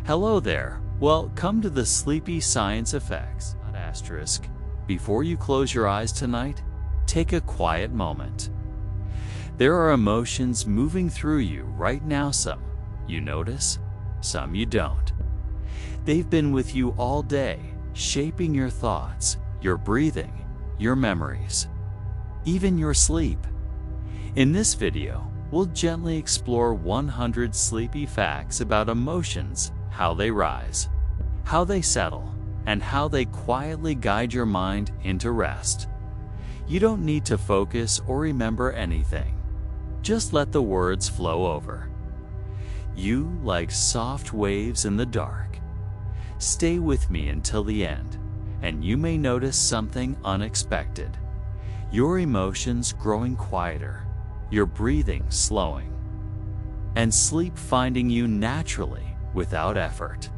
Hello there. Well, come to the Sleepy Science Effects. Asterisk. Before you close your eyes tonight, take a quiet moment. There are emotions moving through you right now. Some you notice, some you don't. They've been with you all day, shaping your thoughts, your breathing, your memories, even your sleep. In this video, we'll gently explore 100 sleepy facts about emotions, how they rise, how they settle, and how they quietly guide your mind into rest. You don't need to focus or remember anything. Just let the words flow over you like soft waves in the dark. Stay with me until the end, and you may notice something unexpected. Your emotions growing quieter, your breathing slowing, and sleep finding you naturally without effort.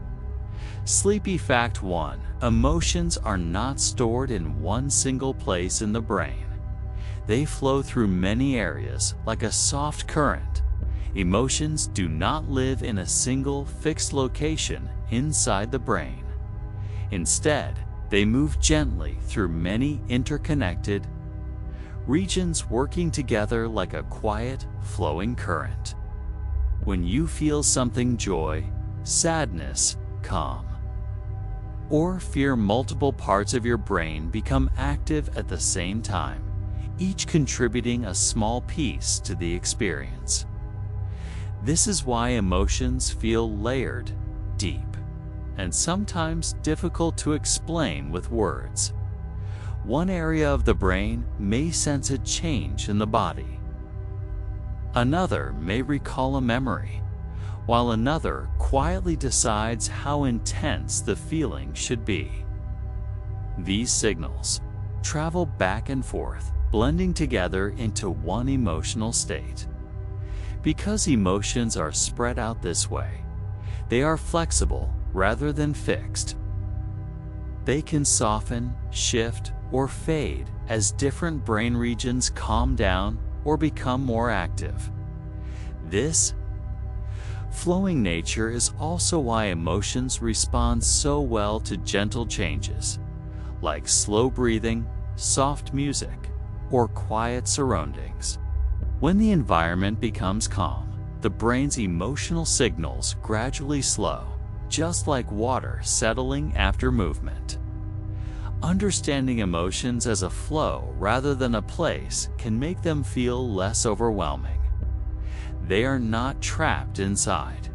Sleepy Fact 1. Emotions are not stored in one single place in the brain. They flow through many areas like a soft current. Emotions do not live in a single fixed location inside the brain. Instead, they move gently through many interconnected regions, working together like a quiet, flowing current. When you feel something, joy, sadness, calm, or fear, multiple parts of your brain become active at the same time, each contributing a small piece to the experience. This is why emotions feel layered, deep, and sometimes difficult to explain with words. One area of the brain may sense a change in the body. Another may recall a memory, while another quietly decides how intense the feeling should be. These signals travel back and forth, blending together into one emotional state. Because emotions are spread out this way, they are flexible rather than fixed. They can soften, shift, or fade as different brain regions calm down or become more active. This flowing nature is also why emotions respond so well to gentle changes, like slow breathing, soft music, or quiet surroundings. When the environment becomes calm, the brain's emotional signals gradually slow, just like water settling after movement. Understanding emotions as a flow rather than a place can make them feel less overwhelming. They are not trapped inside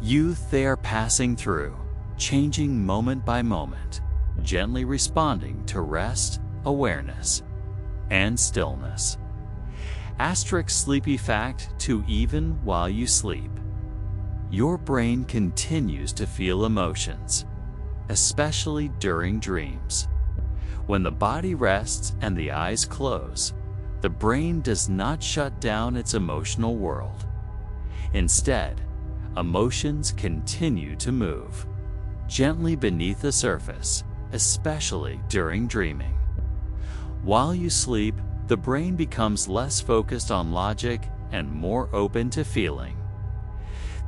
youth, they are passing through, changing moment by moment, gently responding to rest, awareness, and stillness. Asterisk. Sleepy Fact 2. Even while you sleep, your brain continues to feel emotions, especially during dreams. When the body rests and the eyes close, the brain does not shut down its emotional world. Instead, emotions continue to move gently beneath the surface, especially during dreaming. While you sleep, the brain becomes less focused on logic and more open to feeling.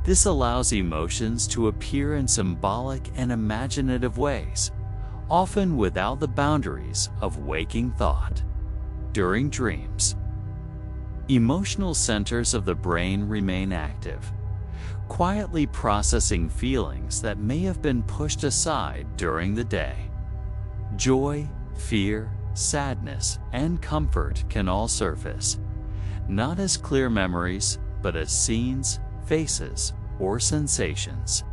This allows emotions to appear in symbolic and imaginative ways, often without the boundaries of waking thought. During dreams, emotional centers of the brain remain active, quietly processing feelings that may have been pushed aside during the day. Joy, fear, sadness, and comfort can all surface, not as clear memories, but as scenes, faces, or sensations.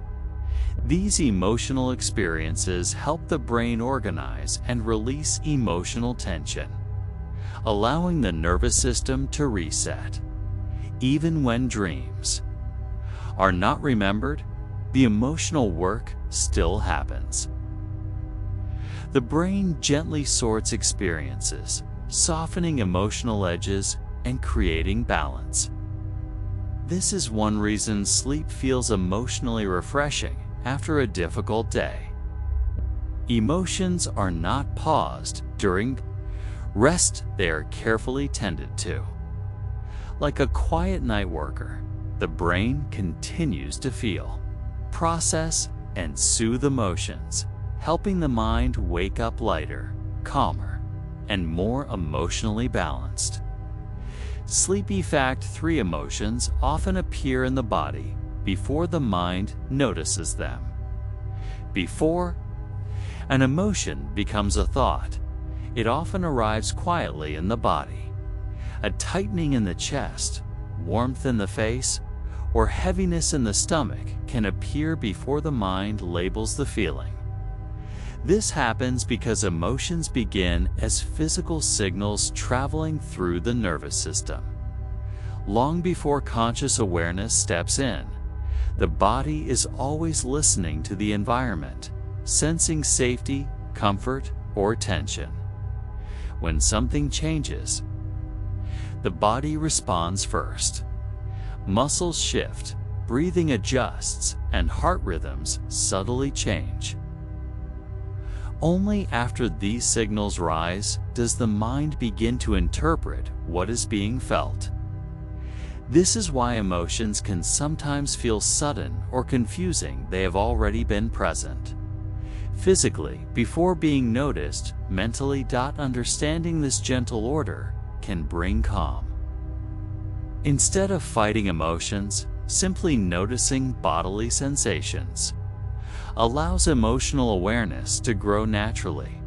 These emotional experiences help the brain organize and release emotional tension, allowing the nervous system to reset. Even when dreams are not remembered, the emotional work still happens. The brain gently sorts experiences, softening emotional edges and creating balance. This is one reason sleep feels emotionally refreshing after a difficult day. Emotions are not paused during rest, they are carefully tended to. Like a quiet night worker, the brain continues to feel. process and soothe emotions, helping the mind wake up lighter, calmer, and more emotionally balanced. Sleepy Fact: 3 emotions often appear in the body before the mind notices them. Before an emotion becomes a thought, it often arrives quietly in the body. A tightening in the chest, warmth in the face, or heaviness in the stomach can appear before the mind labels the feeling. This happens because emotions begin as physical signals traveling through the nervous system. Long before conscious awareness steps in, the body is always listening to the environment, sensing safety, comfort, or tension. When something changes, the body responds first. Muscles shift, breathing adjusts, and heart rhythms subtly change. Only after these signals rise does the mind begin to interpret what is being felt. This is why emotions can sometimes feel sudden or confusing. They have already been present physically before being noticed. Mentally, understanding this gentle order can bring calm. Instead of fighting emotions, simply noticing bodily sensations allows emotional awareness to grow naturally.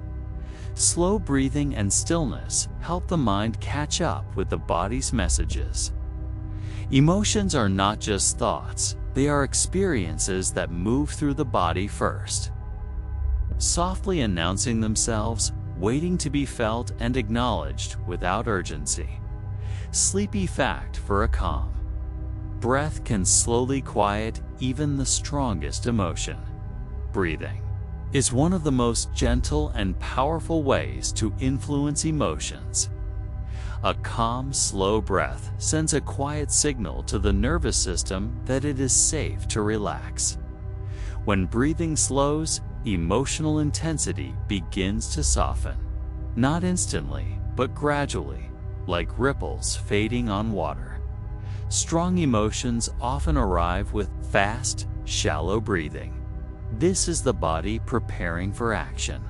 Slow breathing and stillness help the mind catch up with the body's messages. Emotions are not just thoughts, they are experiences that move through the body first, softly announcing themselves, waiting to be felt and acknowledged without urgency. Sleepy Fact: for a calm breath can slowly quiet even the strongest emotion. Breathing is one of the most gentle and powerful ways to influence emotions. A calm, slow breath sends a quiet signal to the nervous system that it is safe to relax. When breathing slows, emotional intensity begins to soften, not instantly, but gradually, like ripples fading on water. Strong emotions often arrive with fast, shallow breathing. This is the body preparing for action.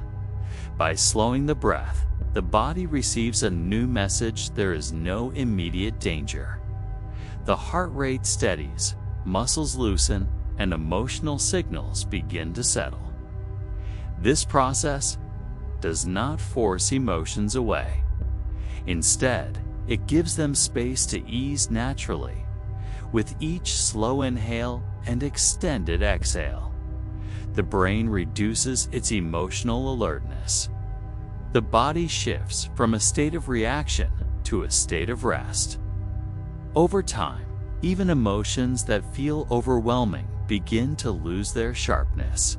By slowing the breath, the body receives a new message: there is no immediate danger. The heart rate steadies, muscles loosen, and emotional signals begin to settle. This process does not force emotions away. Instead, it gives them space to ease naturally, with each slow inhale and extended exhale. The brain reduces its emotional alertness. The body shifts from a state of reaction to a state of rest. Over time, even emotions that feel overwhelming begin to lose their sharpness.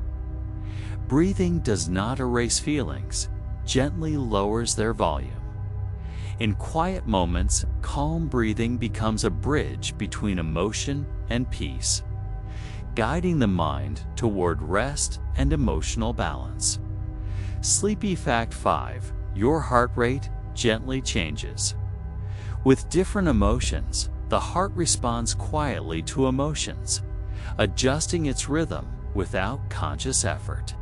Breathing does not erase feelings, gently lowers their volume. In quiet moments, calm breathing becomes a bridge between emotion and peace, guiding the mind toward rest and emotional balance. Sleepy Fact: 5. Your heart rate gently changes. With different emotions, the heart responds quietly to emotions, adjusting its rhythm without conscious effort.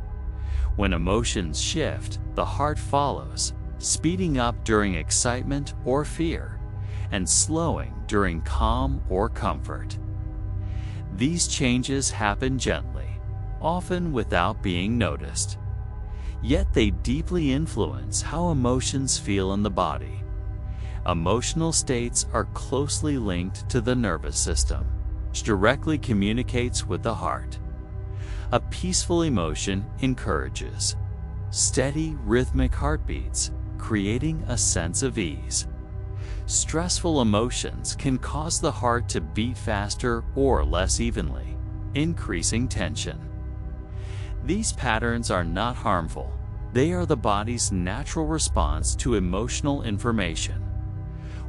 When emotions shift, the heart follows, speeding up during excitement or fear, and slowing during calm or comfort. These changes happen gently, often without being noticed. Yet they deeply influence how emotions feel in the body. Emotional states are closely linked to the nervous system, which directly communicates with the heart. A peaceful emotion encourages steady, rhythmic heartbeats, creating a sense of ease. Stressful emotions can cause the heart to beat faster or less evenly, increasing tension. These patterns are not harmful. They are the body's natural response to emotional information.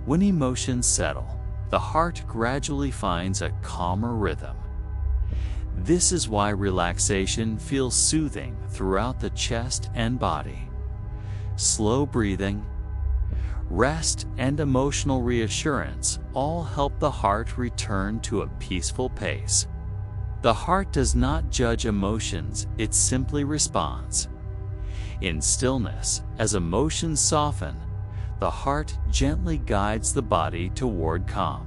When emotions settle, the heart gradually finds a calmer rhythm. This is why relaxation feels soothing throughout the chest and body. Slow breathing, rest, and emotional reassurance all help the heart return to a peaceful pace. The heart does not judge emotions, it simply responds. In stillness, as emotions soften, the heart gently guides the body toward calm,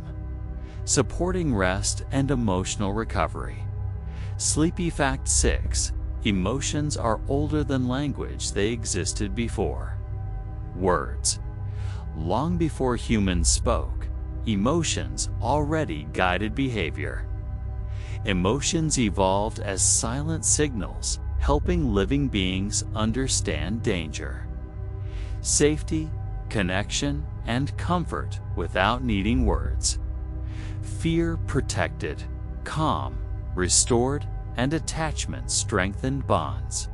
supporting rest and emotional recovery. Sleepy Fact 6. Emotions are older than language, they existed before words. Long before humans spoke, emotions already guided behavior. Emotions evolved as silent signals, helping living beings understand danger, safety, connection, and comfort without needing words. Fear protected, calm restored, and attachment strengthened bonds.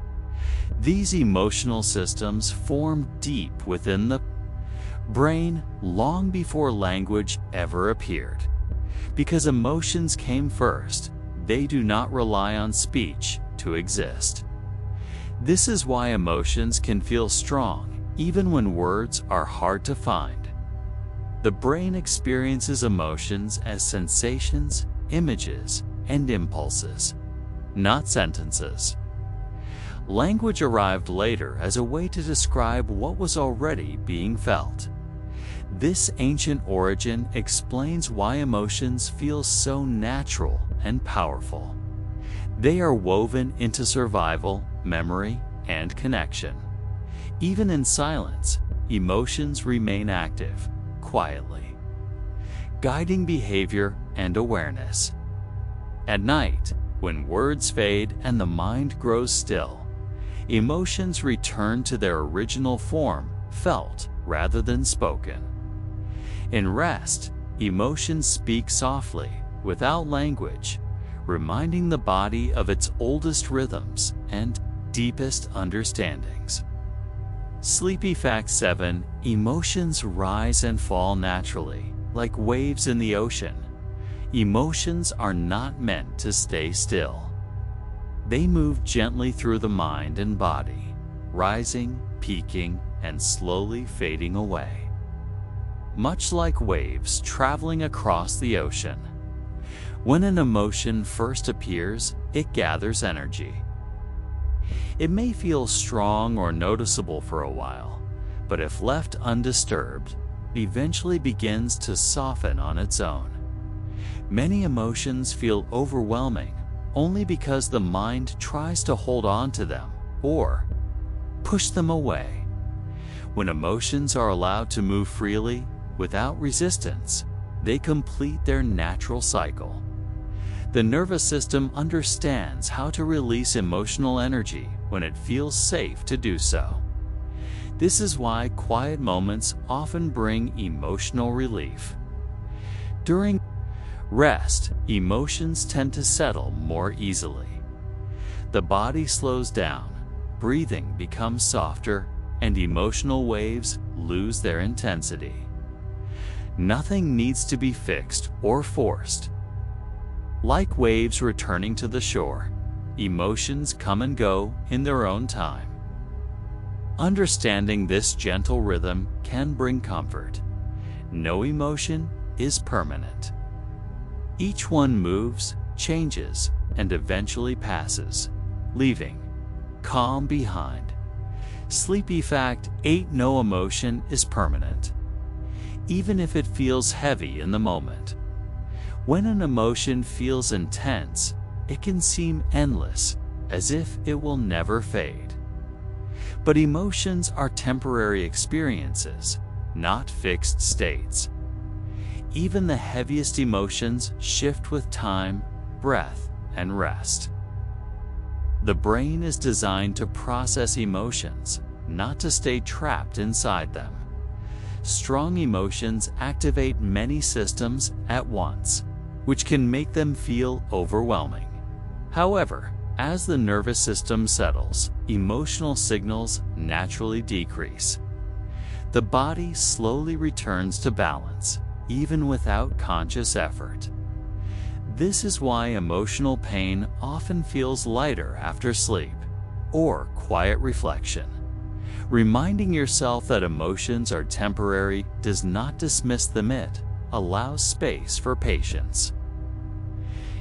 These emotional systems form deep within the brain long before language ever appeared. Because emotions came first, they do not rely on speech to exist. This is why emotions can feel strong even when words are hard to find. The brain experiences emotions as sensations, images, and impulses, not sentences. Language arrived later as a way to describe what was already being felt. This ancient origin explains why emotions feel so natural and powerful. They are woven into survival, memory, and connection. Even in silence, emotions remain active, quietly, guiding behavior and awareness. At night, when words fade and the mind grows still, emotions return to their original form, felt rather than spoken. In rest, emotions speak softly, without language, reminding the body of its oldest rhythms and deepest understandings. Sleepy Fact 7. Emotions rise and fall naturally, like waves in the ocean. Emotions are not meant to stay still. They move gently through the mind and body, rising, peaking, and slowly fading away. Much like waves traveling across the ocean. When an emotion first appears, it gathers energy. It may feel strong or noticeable for a while, but if left undisturbed, it eventually begins to soften on its own. Many emotions feel overwhelming only because the mind tries to hold on to them or push them away. When emotions are allowed to move freely, without resistance, they complete their natural cycle. The nervous system understands how to release emotional energy when it feels safe to do so. This is why quiet moments often bring emotional relief. During rest, emotions tend to settle more easily. The body slows down, breathing becomes softer, and emotional waves lose their intensity. Nothing needs to be fixed or forced. Like waves returning to the shore, emotions come and go in their own time. Understanding this gentle rhythm can bring comfort. No emotion is permanent. Each one moves, changes, and eventually passes, leaving calm behind. Sleepy Fact 8. No emotion is permanent, even if it feels heavy in the moment. When an emotion feels intense, it can seem endless, as if it will never fade. But emotions are temporary experiences, not fixed states. Even the heaviest emotions shift with time, breath, and rest. The brain is designed to process emotions, not to stay trapped inside them. Strong emotions activate many systems at once, which can make them feel overwhelming. However, as the nervous system settles, emotional signals naturally decrease. The body slowly returns to balance, even without conscious effort. This is why emotional pain often feels lighter after sleep or quiet reflection. Reminding yourself that emotions are temporary does not dismiss them, it allows space for patience.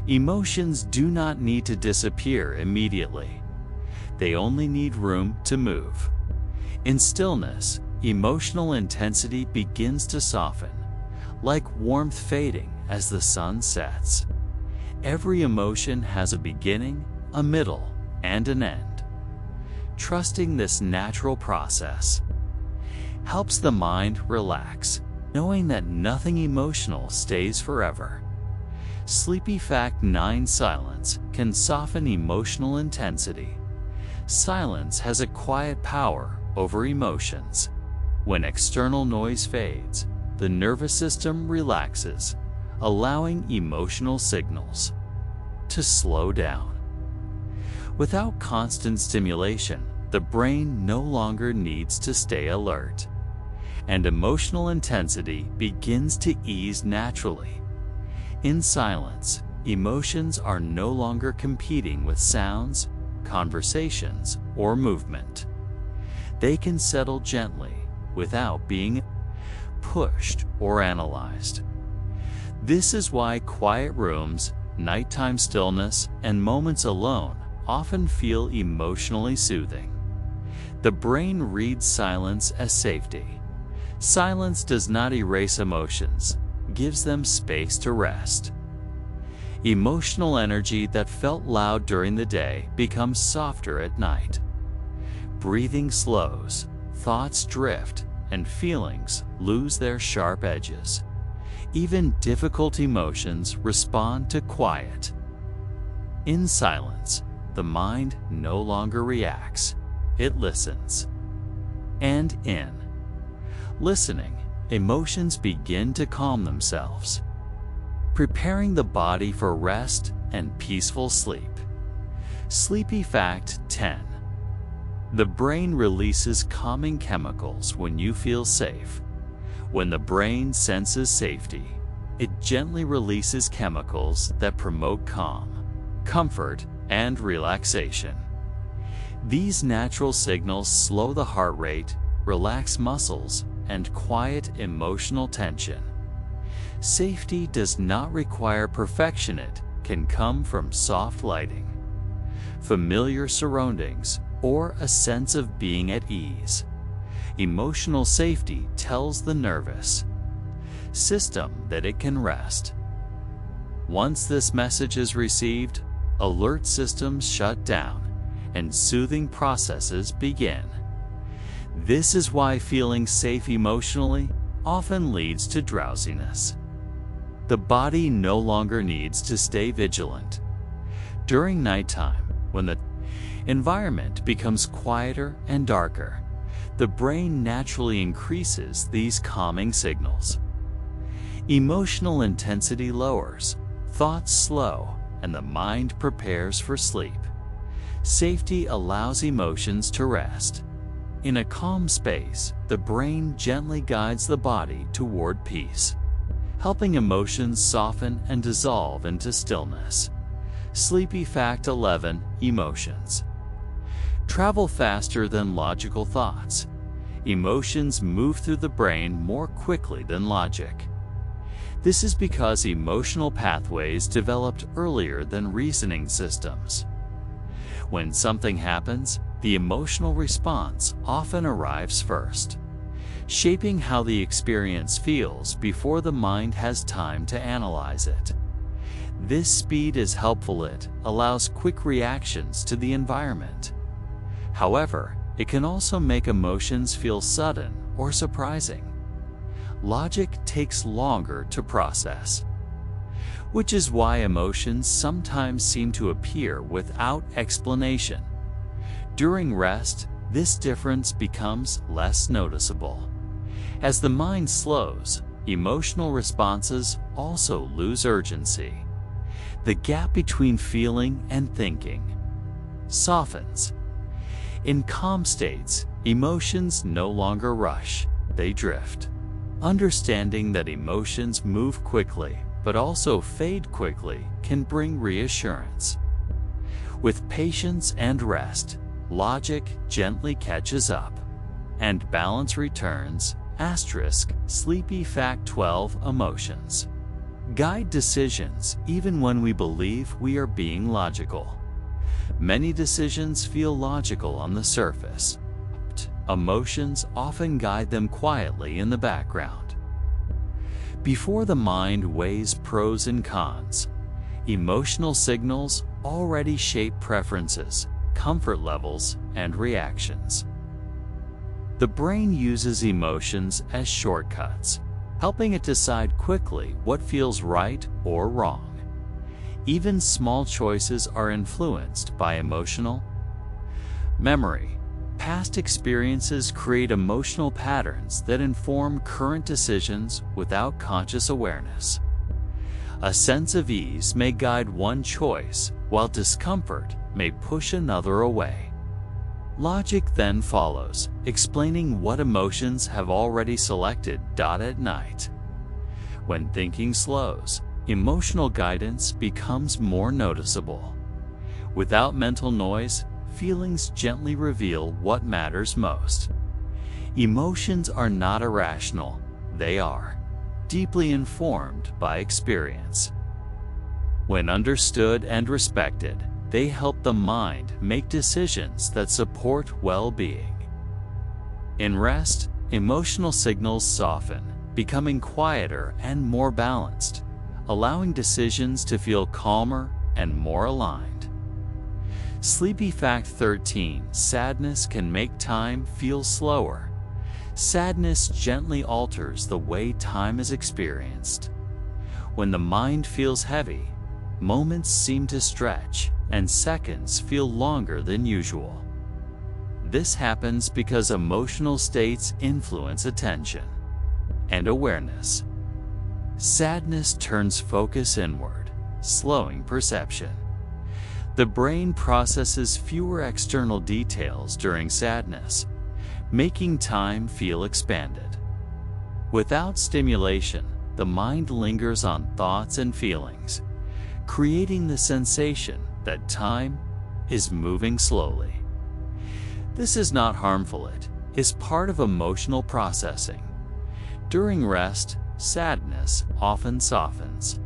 Emotions do not need to disappear immediately. They only need room to move. In stillness, emotional intensity begins to soften, like warmth fading as the sun sets. Every emotion has a beginning, a middle, and an end. Trusting this natural process helps the mind relax, knowing that nothing emotional stays forever. Sleepy Fact 9: Silence can soften emotional intensity. Silence has a quiet power over emotions. When external noise fades, the nervous system relaxes, allowing emotional signals to slow down. Without constant stimulation, the brain no longer needs to stay alert, and emotional intensity begins to ease naturally. In silence, emotions are no longer competing with sounds, conversations, or movement. They can settle gently without being pushed or analyzed. This is why quiet rooms, nighttime stillness, and moments alone often feel emotionally soothing. The brain reads silence as safety. Silence does not erase emotions, gives them space to rest. Emotional energy that felt loud during the day becomes softer at night. Breathing slows, thoughts drift, and feelings lose their sharp edges. Even difficult emotions respond to quiet. In silence, the mind no longer reacts, it listens. And in listening, emotions begin to calm themselves, preparing the body for rest and peaceful sleep. Sleepy Fact 10: The brain releases calming chemicals when you feel safe. When the brain senses safety, it gently releases chemicals that promote calm, comfort, and relaxation. These natural signals slow the heart rate, relax muscles, and quiet emotional tension. Safety does not require perfection. It can come from soft lighting, familiar surroundings, or a sense of being at ease. Emotional safety tells the nervous system that it can rest. Once this message is received, alert systems shut down and soothing processes begin. This is why feeling safe emotionally often leads to drowsiness. The body no longer needs to stay vigilant. During nighttime, when the environment becomes quieter and darker, the brain naturally increases these calming signals. Emotional intensity lowers, thoughts slow, and the mind prepares for sleep. Safety allows emotions to rest. In a calm space, the brain gently guides the body toward peace, helping emotions soften and dissolve into stillness. Sleepy Fact 11: Emotions travel faster than logical thoughts. Emotions move through the brain more quickly than logic. This is because emotional pathways developed earlier than reasoning systems. When something happens, the emotional response often arrives first, shaping how the experience feels before the mind has time to analyze it. This speed is helpful. It allows quick reactions to the environment. However, it can also make emotions feel sudden or surprising. Logic takes longer to process, which is why emotions sometimes seem to appear without explanation. During rest, this difference becomes less noticeable. As the mind slows, emotional responses also lose urgency. The gap between feeling and thinking softens. In calm states, emotions no longer rush, they drift. Understanding that emotions move quickly but also fade quickly can bring reassurance. With patience and rest, logic gently catches up, and balance returns. Sleepy Fact 12: Emotions guide decisions even when we believe we are being logical. Many decisions feel logical on the surface. Emotions often guide them quietly in the background. Before the mind weighs pros and cons, emotional signals already shape preferences, comfort levels, and reactions. The brain uses emotions as shortcuts, helping it decide quickly what feels right or wrong. Even small choices are influenced by emotional memory. Past experiences create emotional patterns that inform current decisions without conscious awareness. A sense of ease may guide one choice, while discomfort may push another away. Logic then follows, explaining what emotions have already selected. At night, when thinking slows, emotional guidance becomes more noticeable. Without mental noise, feelings gently reveal what matters most. Emotions are not irrational, they are deeply informed by experience. When understood and respected, they help the mind make decisions that support well-being. In rest, emotional signals soften, becoming quieter and more balanced, allowing decisions to feel calmer and more aligned. Sleepy Fact 13: sadness can make time feel slower. Sadness gently alters the way time is experienced. When the mind feels heavy, moments seem to stretch and seconds feel longer than usual. This happens because emotional states influence attention and awareness. Sadness turns focus inward, slowing perception. The brain processes fewer external details during sadness, making time feel expanded. Without stimulation, the mind lingers on thoughts and feelings, creating the sensation that time is moving slowly. This is not harmful, it is part of emotional processing. During rest, sadness often softens.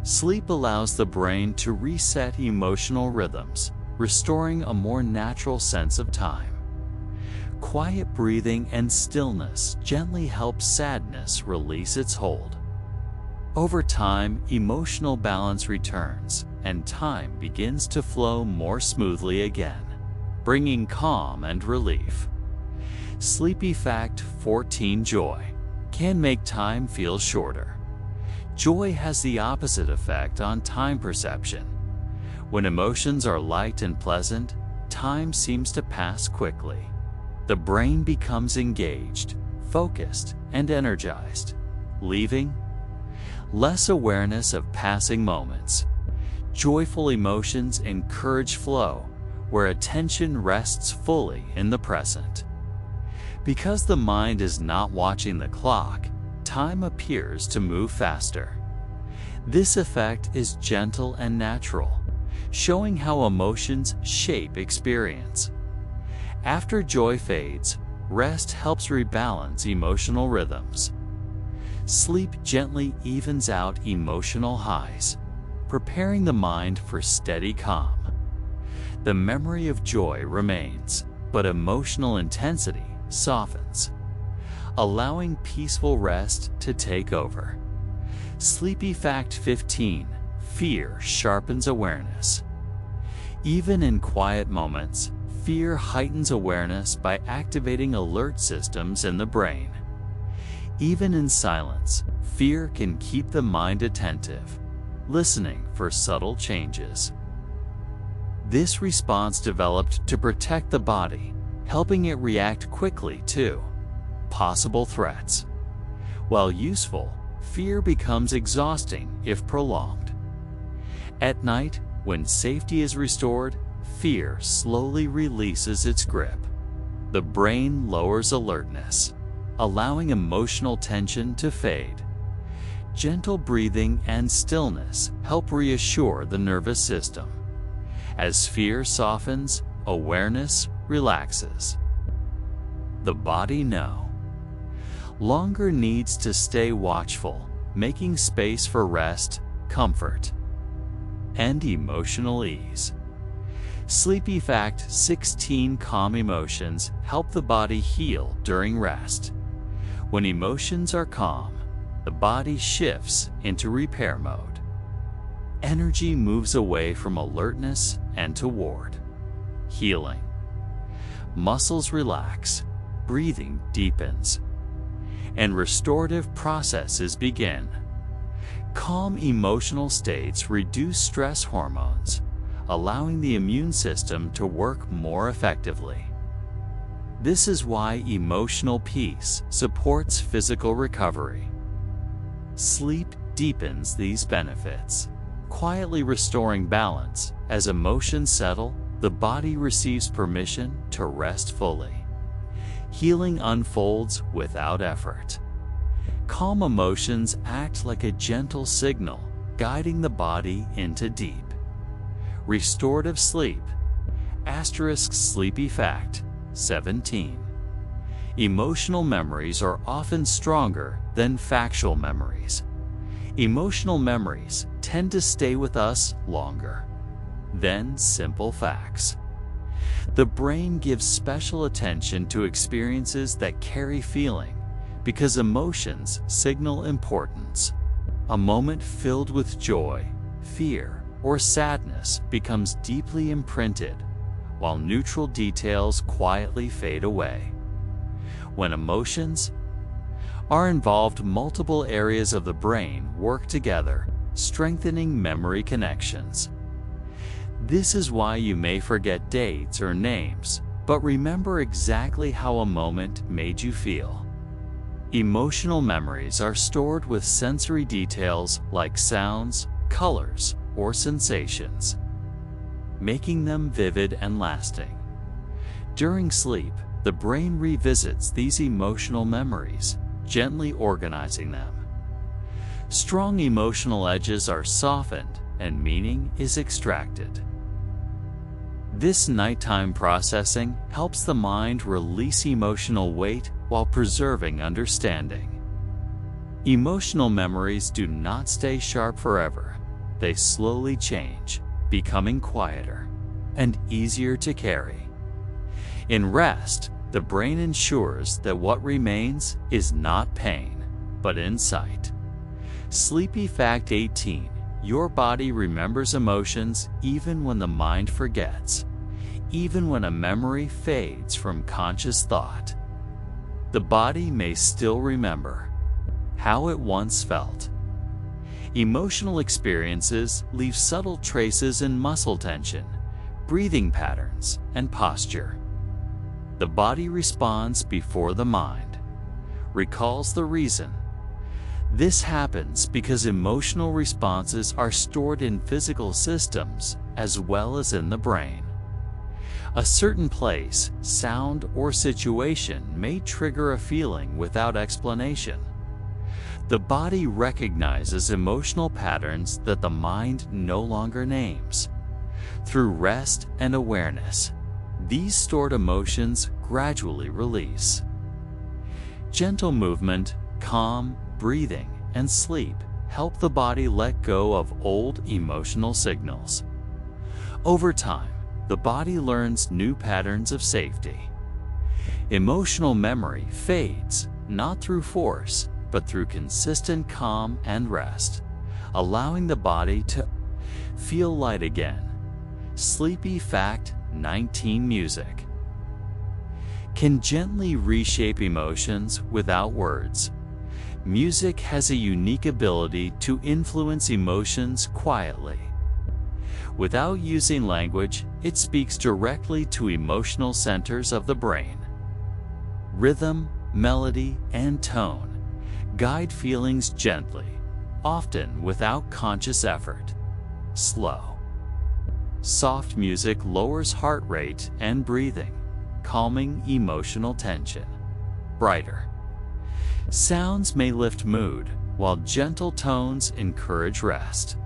Sleep allows the brain to reset emotional rhythms, restoring a more natural sense of time. Quiet breathing and stillness gently help sadness release its hold. Over time, emotional balance returns, and time begins to flow more smoothly again, bringing calm and relief. Sleepy Fact 14: joy can make time feel shorter. Joy has the opposite effect on time perception. When emotions are light and pleasant, time seems to pass quickly. The brain becomes engaged, focused, and energized, leaving less awareness of passing moments. Joyful emotions encourage flow, where attention rests fully in the present. Because the mind is not watching the clock, time appears to move faster. This effect is gentle and natural, showing how emotions shape experience. After joy fades, rest helps rebalance emotional rhythms. Sleep gently evens out emotional highs, preparing the mind for steady calm. The memory of joy remains, but emotional intensity softens, allowing peaceful rest to take over. Sleepy Fact 15: fear sharpens awareness. Even in quiet moments, fear heightens awareness by activating alert systems in the brain. Even in silence, fear can keep the mind attentive, listening for subtle changes. This response developed to protect the body, helping it react quickly to possible threats. While useful, fear becomes exhausting if prolonged. At night, when safety is restored, fear slowly releases its grip. The brain lowers alertness, allowing emotional tension to fade. Gentle breathing and stillness help reassure the nervous system. As fear softens, awareness relaxes. The body no longer needs to stay watchful, making space for rest, comfort, and emotional ease. Sleepy Fact: 16 calm emotions help the body heal during rest. When emotions are calm, the body shifts into repair mode. Energy moves away from alertness and toward healing. Muscles relax, breathing deepens, and restorative processes begin. Calm emotional states reduce stress hormones, allowing the immune system to work more effectively. This is why emotional peace supports physical recovery. Sleep deepens these benefits, quietly restoring balance. As emotions settle, the body receives permission to rest fully. Healing unfolds without effort. Calm emotions act like a gentle signal, guiding the body into deep, restorative sleep. Sleepy Fact: 17. Emotional memories are often stronger than factual memories. Emotional memories tend to stay with us longer than simple facts. The brain gives special attention to experiences that carry feeling because emotions signal importance. A moment filled with joy, fear, or sadness becomes deeply imprinted, while neutral details quietly fade away. When emotions are involved, multiple areas of the brain work together, strengthening memory connections. This is why you may forget dates or names, but remember exactly how a moment made you feel. Emotional memories are stored with sensory details like sounds, colors, or sensations, making them vivid and lasting. During sleep, the brain revisits these emotional memories, gently organizing them. Strong emotional edges are softened and meaning is extracted. This nighttime processing helps the mind release emotional weight while preserving understanding. Emotional memories do not stay sharp forever. They slowly change, becoming quieter and easier to carry. In rest, the brain ensures that what remains is not pain, but insight. Sleepy Fact: 18. Your body remembers emotions even when the mind forgets, even when a memory fades from conscious thought. The body may still remember how it once felt. Emotional experiences leave subtle traces in muscle tension, breathing patterns, and posture. The body responds before the mind recalls the reason. This happens because emotional responses are stored in physical systems as well as in the brain. A certain place, sound, or situation may trigger a feeling without explanation. The body recognizes emotional patterns that the mind no longer names. Through rest and awareness, these stored emotions gradually release. Gentle movement, calm breathing, and sleep help the body let go of old emotional signals. Over time, the body learns new patterns of safety. Emotional memory fades, not through force, but through consistent calm and rest, allowing the body to feel light again. Sleepy Fact: 19. Music can gently reshape emotions without words. Music has a unique ability to influence emotions quietly. Without using language, it speaks directly to emotional centers of the brain. Rhythm, melody, and tone guide feelings gently, often without conscious effort. Slow, soft music lowers heart rate and breathing, calming emotional tension. Brighter sounds may lift mood, while gentle tones encourage rest.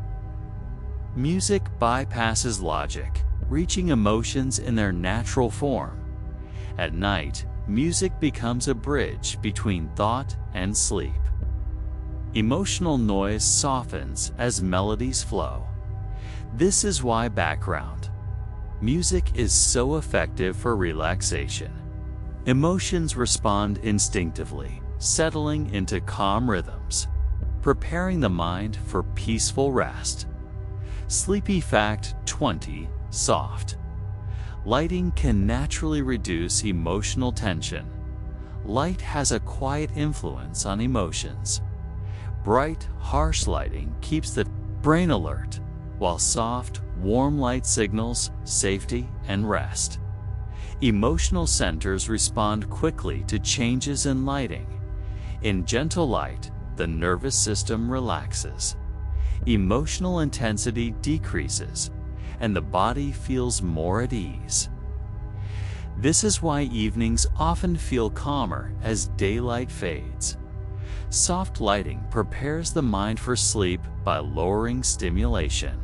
Music bypasses logic, reaching emotions in their natural form. At night, music becomes a bridge between thought and sleep. Emotional noise softens as melodies flow. This is why background music is so effective for relaxation. Emotions respond instinctively, settling into calm rhythms, preparing the mind for peaceful rest. Sleepy fact 20. Soft lighting can naturally reduce emotional tension. Light has a quiet influence on emotions. Bright, harsh lighting keeps the brain alert, while soft, warm light signals safety and rest. Emotional centers respond quickly to changes in lighting. In gentle light, the nervous system relaxes. Emotional intensity decreases, and the body feels more at ease. This is why evenings often feel calmer as daylight fades. Soft lighting prepares the mind for sleep by lowering stimulation.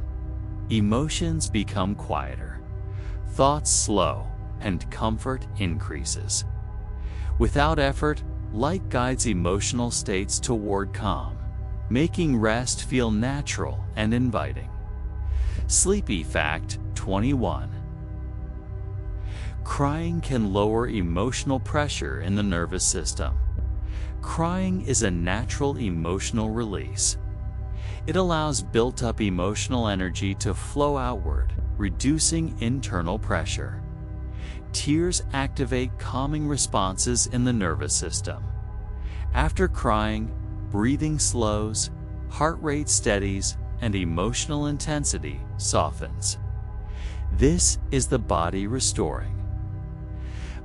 Emotions become quieter, thoughts slow, and comfort increases. Without effort, light guides emotional states toward calm, making rest feel natural and inviting. Sleepy fact 21. Crying can lower emotional pressure in the nervous system. Crying is a natural emotional release. It allows built-up emotional energy to flow outward, reducing internal pressure. Tears activate calming responses in the nervous system. After crying, breathing slows, heart rate steadies, and emotional intensity softens. This is the body restoring.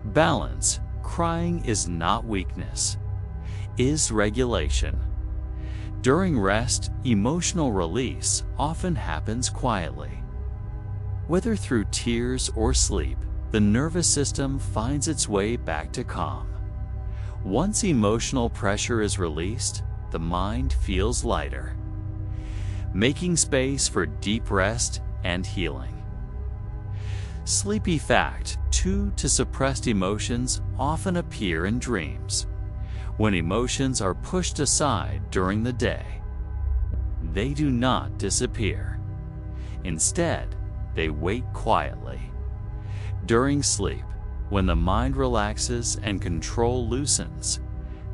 Balance. Crying is not weakness, is regulation. During rest, emotional release often happens quietly. Whether through tears or sleep, the nervous system finds its way back to calm. Once emotional pressure is released, the mind feels lighter, making space for deep rest and healing. Sleepy fact 2. Suppressed emotions often appear in dreams. When emotions are pushed aside during the day, they do not disappear. Instead, they wait quietly. During sleep, when the mind relaxes and control loosens,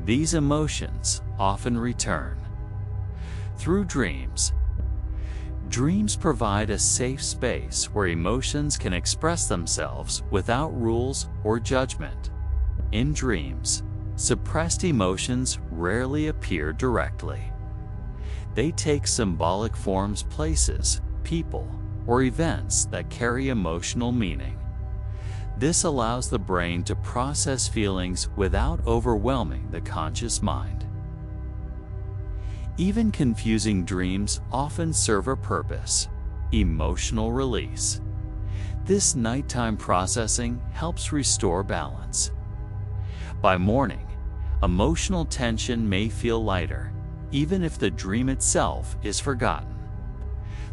these emotions often return. Through dreams, dreams provide a safe space where emotions can express themselves without rules or judgment. In dreams, suppressed emotions rarely appear directly. They take symbolic forms, places, people, or events that carry emotional meaning. This allows the brain to process feelings without overwhelming the conscious mind. Even confusing dreams often serve a purpose: emotional release. This nighttime processing helps restore balance. By morning, emotional tension may feel lighter, even if the dream itself is forgotten.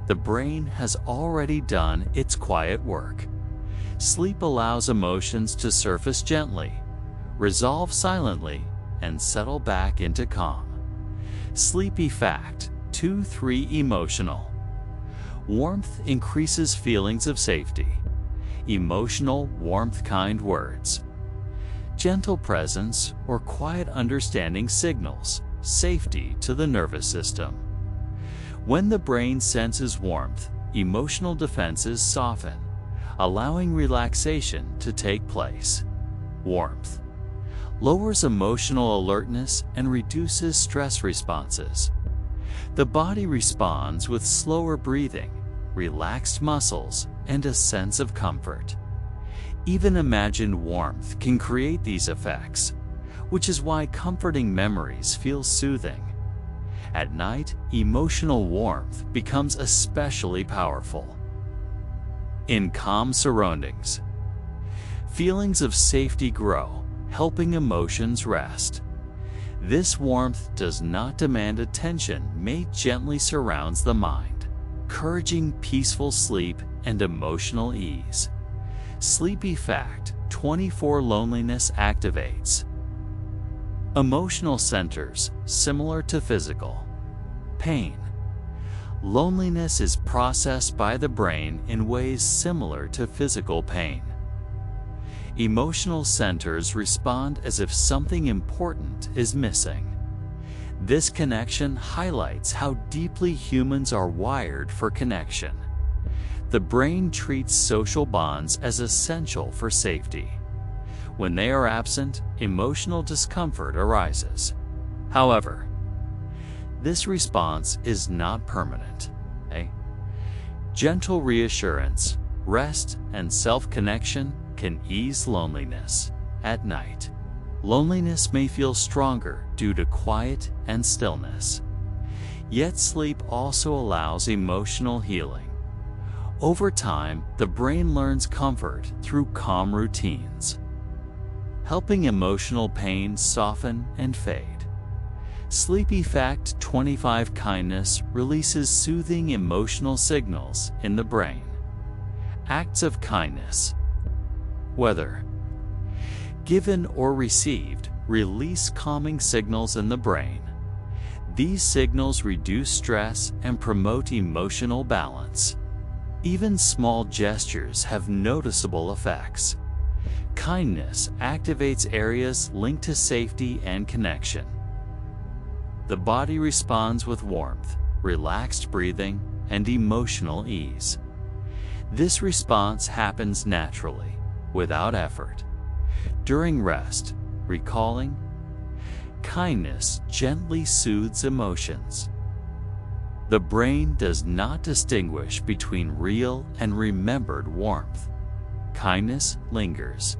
The brain has already done its quiet work. Sleep allows emotions to surface gently, resolve silently, and settle back into calm. Sleepy fact 2-3. Emotional warmth increases feelings of safety. Emotional warmth, kind words, gentle presence, or quiet understanding signals safety to the nervous system. When the brain senses warmth, emotional defenses soften, allowing relaxation to take place. Warmth lowers emotional alertness and reduces stress responses. The body responds with slower breathing, relaxed muscles, and a sense of comfort. Even imagined warmth can create these effects, which is why comforting memories feel soothing. At night, emotional warmth becomes especially powerful. In calm surroundings, feelings of safety grow, helping emotions rest. This warmth does not demand attention, it gently surrounds the mind, encouraging peaceful sleep and emotional ease. Sleepy fact 24. Loneliness activates emotional centers similar to physical. Pain. Loneliness is processed by the brain in ways similar to physical pain. Emotional centers respond as if something important is missing. This connection highlights how deeply humans are wired for connection. The brain treats social bonds as essential for safety. When they are absent, emotional discomfort arises. However, this response is not permanent. Gentle reassurance, rest, and self-connection can ease loneliness. At night, loneliness may feel stronger due to quiet and stillness. Yet sleep also allows emotional healing. Over time, the brain learns comfort through calm routines, helping emotional pain soften and fade. Sleepy Fact 25: Kindness releases soothing emotional signals in the brain. Acts of kindness, whether given or received, release calming signals in the brain. These signals reduce stress and promote emotional balance. Even small gestures have noticeable effects. Kindness activates areas linked to safety and connection. The body responds with warmth, relaxed breathing, and emotional ease. This response happens naturally, without effort. During rest, recalling kindness gently soothes emotions. The brain does not distinguish between real and remembered warmth. Kindness lingers,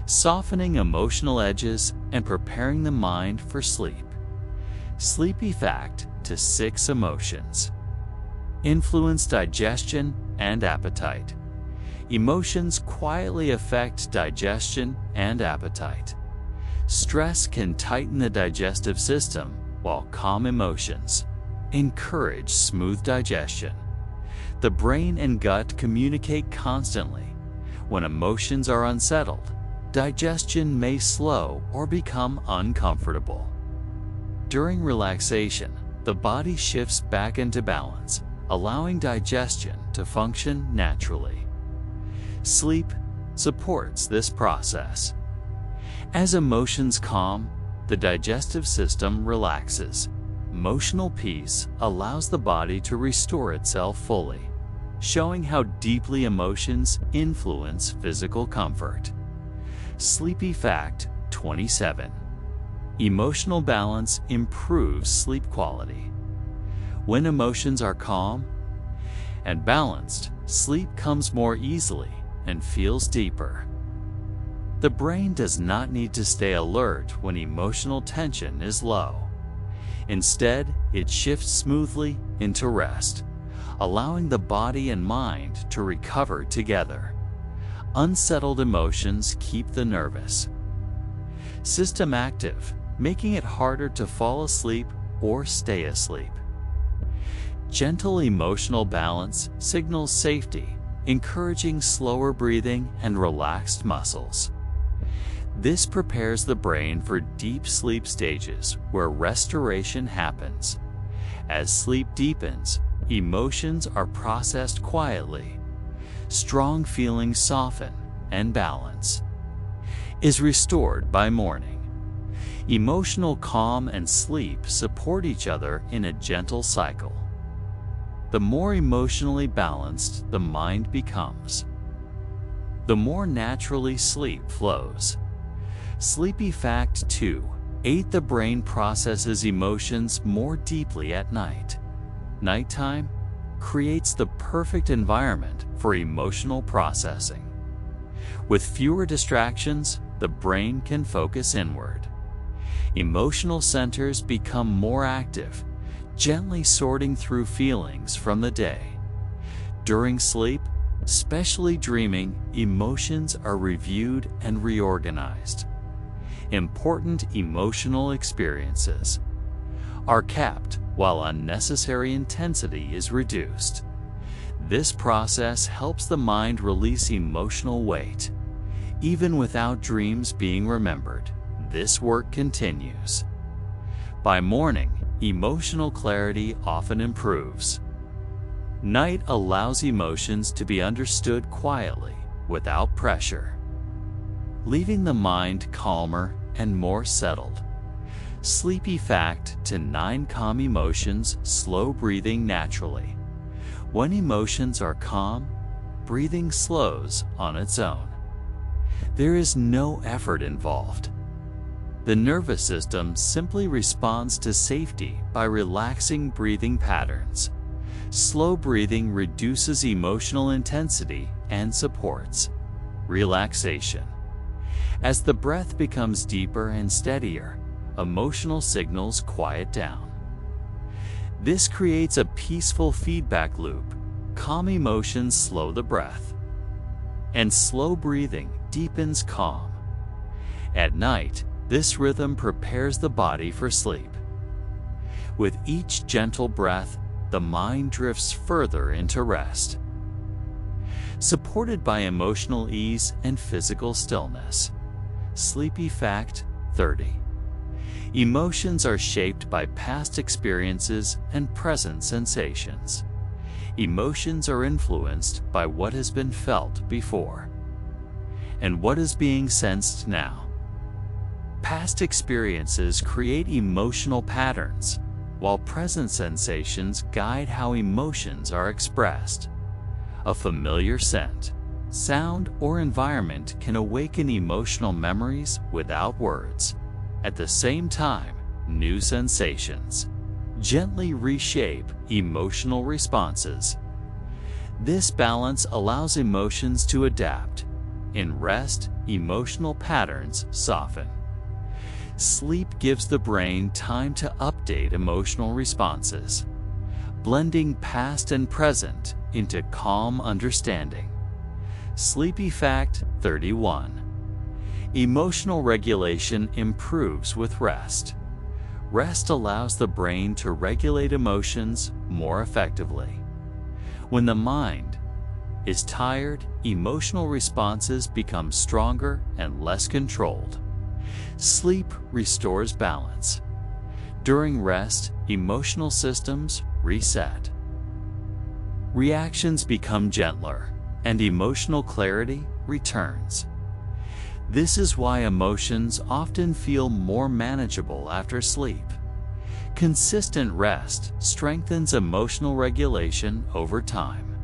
softening emotional edges and preparing the mind for sleep. Sleepy Fact to 6 emotions. Influence digestion and appetite. Emotions quietly affect digestion and appetite. Stress can tighten the digestive system, while calm emotions encourage smooth digestion. The brain and gut communicate constantly. When emotions are unsettled, digestion may slow or become uncomfortable. During relaxation, the body shifts back into balance, allowing digestion to function naturally. Sleep supports this process. As emotions calm, the digestive system relaxes. Emotional peace allows the body to restore itself fully, showing how deeply emotions influence physical comfort. Sleepy Fact 27. Emotional balance improves sleep quality. When emotions are calm and balanced, sleep comes more easily and feels deeper. The brain does not need to stay alert when emotional tension is low. Instead, it shifts smoothly into rest, allowing the body and mind to recover together. Unsettled emotions keep the nervous system active, making it harder to fall asleep or stay asleep. Gentle emotional balance signals safety, encouraging slower breathing and relaxed muscles. This prepares the brain for deep sleep stages where restoration happens. As sleep deepens, emotions are processed quietly. Strong feelings soften, and balance is restored by morning. Emotional calm and sleep support each other in a gentle cycle. The more emotionally balanced the mind becomes, the more naturally sleep flows. Sleepy Fact 2: 8. The brain processes emotions more deeply at night. Nighttime creates the perfect environment for emotional processing. With fewer distractions, the brain can focus inward. Emotional centers become more active, gently sorting through feelings from the day. During sleep, especially dreaming, emotions are reviewed and reorganized. Important emotional experiences are kept while unnecessary intensity is reduced. This process helps the mind release emotional weight. Even without dreams being remembered, this work continues. By morning, emotional clarity often improves. Night allows emotions to be understood quietly, without pressure, leaving the mind calmer and more settled. Sleep effect to 9 calm emotions, slow breathing naturally. When emotions are calm, breathing slows on its own. There is no effort involved. The nervous system simply responds to safety by relaxing breathing patterns. Slow breathing reduces emotional intensity and supports relaxation. As the breath becomes deeper and steadier, emotional signals quiet down. This creates a peaceful feedback loop. Calm emotions slow the breath, and slow breathing deepens calm. At night, this rhythm prepares the body for sleep. With each gentle breath, the mind drifts further into rest, supported by emotional ease and physical stillness. Sleepy fact 30. Emotions are shaped by past experiences and present sensations. Emotions are influenced by what has been felt before and what is being sensed now. Past experiences create emotional patterns, while present sensations guide how emotions are expressed. A familiar scent, sound, or environment can awaken emotional memories without words. At the same time, new sensations gently reshape emotional responses. This balance allows emotions to adapt. In rest, emotional patterns soften. Sleep gives the brain time to update emotional responses, blending past and present into calm understanding. Sleepy fact 31. Emotional regulation improves with rest. Rest allows the brain to regulate emotions more effectively. When the mind is tired, emotional responses become stronger and less controlled. Sleep restores balance. During rest, emotional systems reset. Reactions become gentler, and emotional clarity returns. This is why emotions often feel more manageable after sleep. Consistent rest strengthens emotional regulation over time.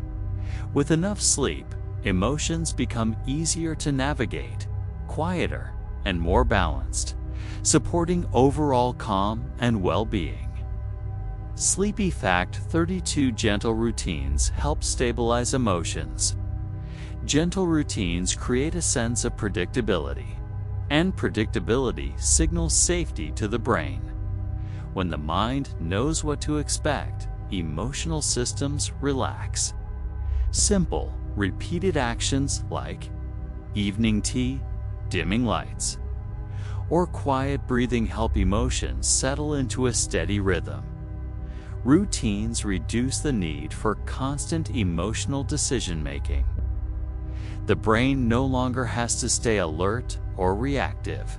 With enough sleep, emotions become easier to navigate, quieter, and more balanced, supporting overall calm and well-being. Sleepy fact 32. Gentle routines help stabilize emotions. Gentle routines create a sense of predictability, and predictability signals safety to the brain. When the mind knows what to expect, emotional systems relax. Simple, repeated actions like evening tea, dimming lights, or quiet breathing help emotions settle into a steady rhythm. Routines reduce the need for constant emotional decision-making. The brain no longer has to stay alert or reactive.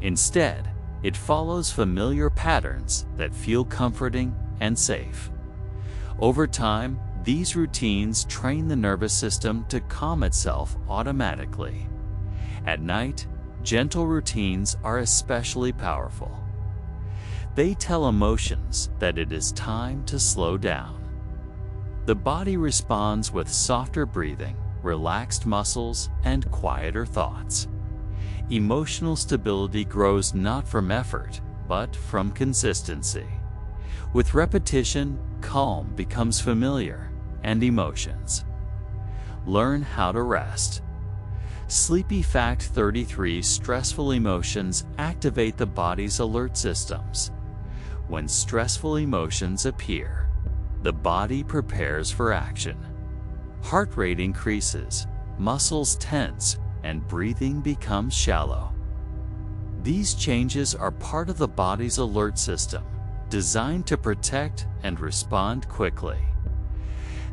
Instead, it follows familiar patterns that feel comforting and safe. Over time, these routines train the nervous system to calm itself automatically. At night, gentle routines are especially powerful. They tell emotions that it is time to slow down. The body responds with softer breathing, relaxed muscles, and quieter thoughts. Emotional stability grows not from effort, but from consistency. With repetition, calm becomes familiar, and emotions learn how to rest. Sleepy fact 33. Stressful emotions activate the body's alert systems. When stressful emotions appear, the body prepares for action. Heart rate increases, muscles tense, and breathing becomes shallow. These changes are part of the body's alert system, designed to protect and respond quickly.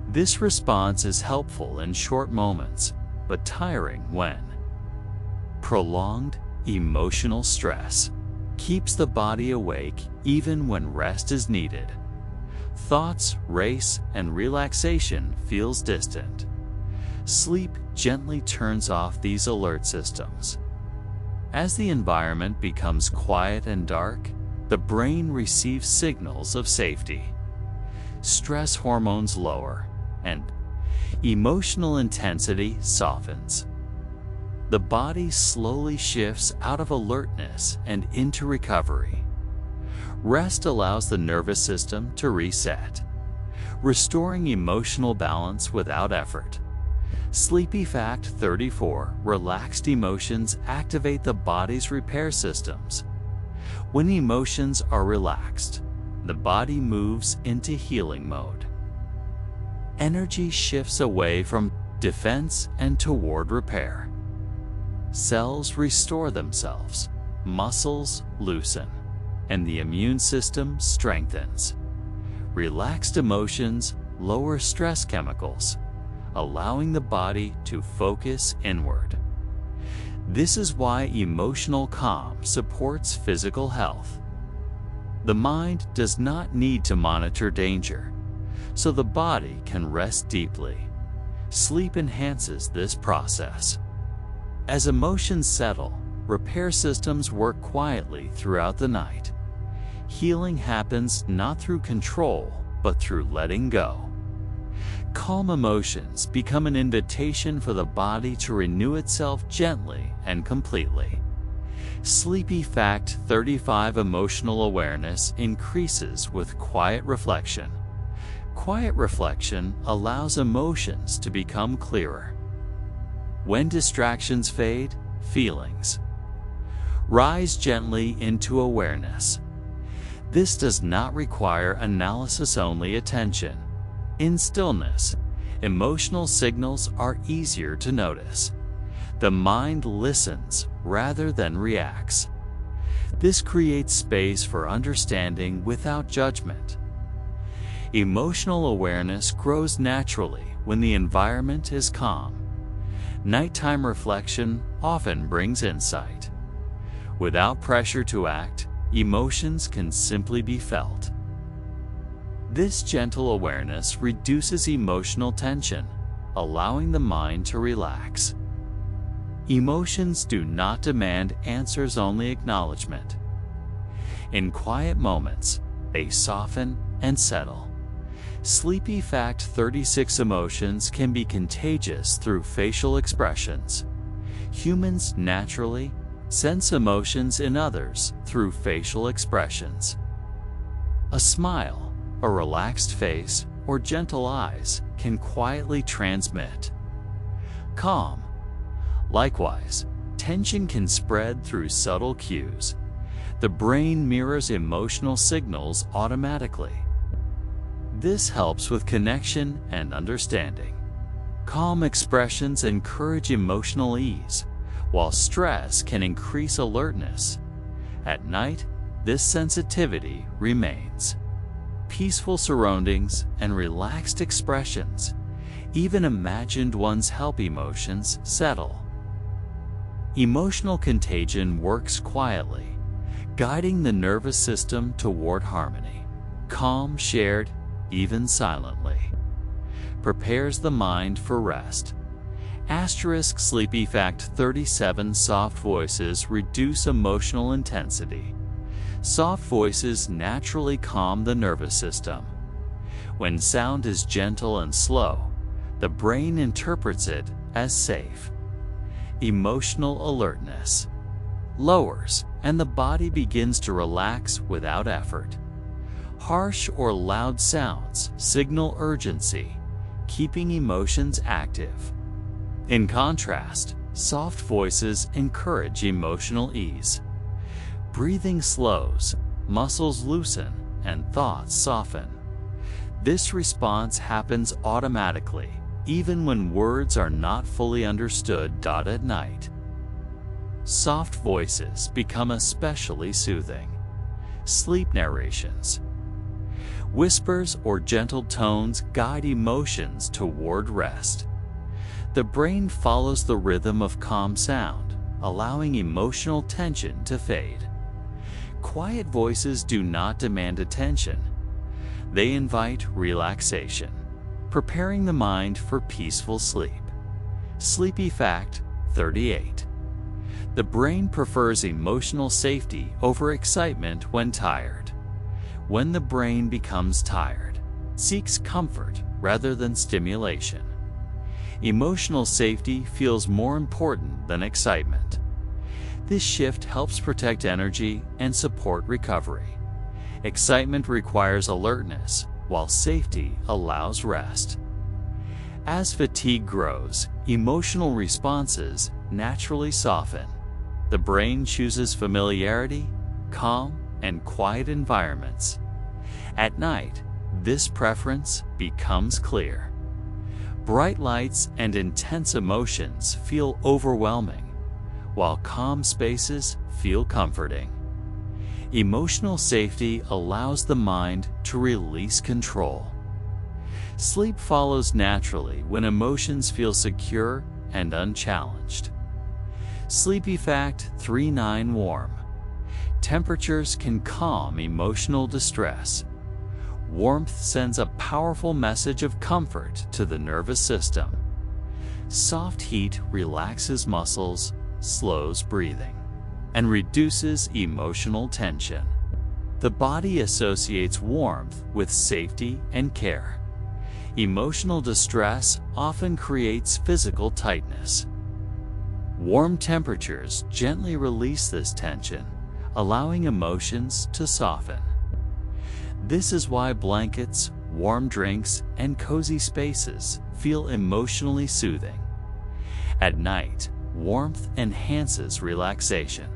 This response is helpful in short moments, but tiring when prolonged emotional stress keeps the body awake even when rest is needed. Thoughts race and relaxation feels distant. Sleep gently turns off these alert systems. As the environment becomes quiet and dark, the brain receives signals of safety. Stress hormones lower, and emotional intensity softens. The body slowly shifts out of alertness and into recovery. Rest allows the nervous system to reset, restoring emotional balance without effort. Sleepy Fact 34: relaxed emotions activate the body's repair systems. When emotions are relaxed, the body moves into healing mode. Energy shifts away from defense and toward repair. Cells restore themselves, muscles loosen, and the immune system strengthens. Relaxed emotions lower stress chemicals, allowing the body to focus inward. This is why emotional calm supports physical health. The mind does not need to monitor danger, so the body can rest deeply. Sleep enhances this process. As emotions settle, repair systems work quietly throughout the night. Healing happens not through control, but through letting go. Calm emotions become an invitation for the body to renew itself gently and completely. Sleepy Fact 35: emotional awareness increases with quiet reflection. Quiet reflection allows emotions to become clearer. When distractions fade, feelings rise gently into awareness. This does not require analysis-only attention. In stillness, emotional signals are easier to notice. The mind listens rather than reacts. This creates space for understanding without judgment. Emotional awareness grows naturally when the environment is calm. Nighttime reflection often brings insight. Without pressure to act, emotions can simply be felt. This gentle awareness reduces emotional tension, allowing the mind to relax. Emotions do not demand answers, only acknowledgement. In quiet moments, they soften and settle. Sleepy Fact 36: emotions can be contagious through facial expressions. Humans naturally sense emotions in others through facial expressions. A smile, a relaxed face, or gentle eyes can quietly transmit calm. Likewise, tension can spread through subtle cues. The brain mirrors emotional signals automatically. This helps with connection and understanding. Calm expressions encourage emotional ease, while stress can increase alertness. At night, this sensitivity remains. Peaceful surroundings and relaxed expressions, even imagined ones, help emotions settle. Emotional contagion works quietly, guiding the nervous system toward harmony. Calm shared, even silently, prepares the mind for rest. Sleepy Fact 37: soft voices reduce emotional intensity. Soft voices naturally calm the nervous system. When sound is gentle and slow, the brain interprets it as safe. Emotional alertness lowers, and the body begins to relax without effort. Harsh or loud sounds signal urgency, keeping emotions active. In contrast, soft voices encourage emotional ease. Breathing slows, muscles loosen, and thoughts soften. This response happens automatically, even when words are not fully understood. At night, soft voices become especially soothing. Sleep narrations. Whispers or gentle tones guide emotions toward rest. The brain follows the rhythm of calm sound, allowing emotional tension to fade. quiet voices do not demand attention. They invite relaxation, preparing the mind for peaceful sleep. Sleepy fact 38. The brain prefers emotional safety over excitement when tired. When the brain becomes tired, it seeks comfort rather than stimulation. Emotional safety feels more important than excitement. This shift helps protect energy and support recovery. Excitement requires alertness, while safety allows rest. As fatigue grows, emotional responses naturally soften. The brain chooses familiarity, calm, and quiet environments. At night, this preference becomes clear. Bright lights and intense emotions feel overwhelming, while calm spaces feel comforting. Emotional safety allows the mind to release control. Sleep follows naturally when emotions feel secure and unchallenged. Sleepy fact 39. Warm temperatures can calm emotional distress. Warmth sends a powerful message of comfort to the nervous system. Soft heat relaxes muscles, slows breathing, and reduces emotional tension. The body associates warmth with safety and care. Emotional distress often creates physical tightness. Warm temperatures gently release this tension, allowing emotions to soften. This is why blankets, warm drinks, and cozy spaces feel emotionally soothing. At night, warmth enhances relaxation.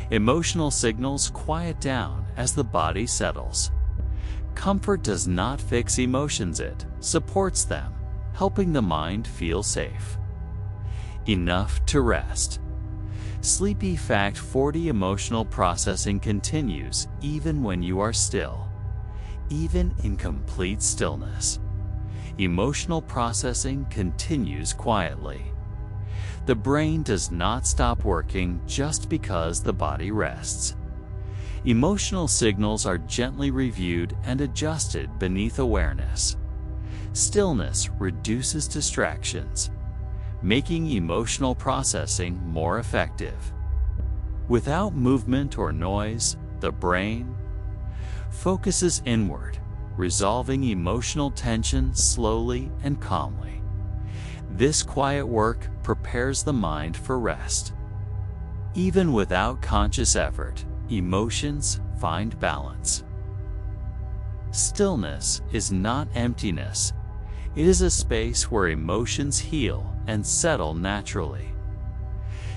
Emotional signals quiet down as the body settles. Comfort does not fix emotions, it supports them, helping the mind feel safe. Enough to rest. Sleepy fact 40. Emotional processing continues even when you are still. Even in complete stillness, emotional processing continues quietly. The brain does not stop working just because the body rests. Emotional signals are gently reviewed and adjusted beneath awareness. Stillness reduces distractions, making emotional processing more effective. Without movement or noise, the brain focuses inward, resolving emotional tension slowly and calmly. This quiet work prepares the mind for rest. Even without conscious effort, emotions find balance. Stillness is not emptiness. It is a space where emotions heal and settle naturally.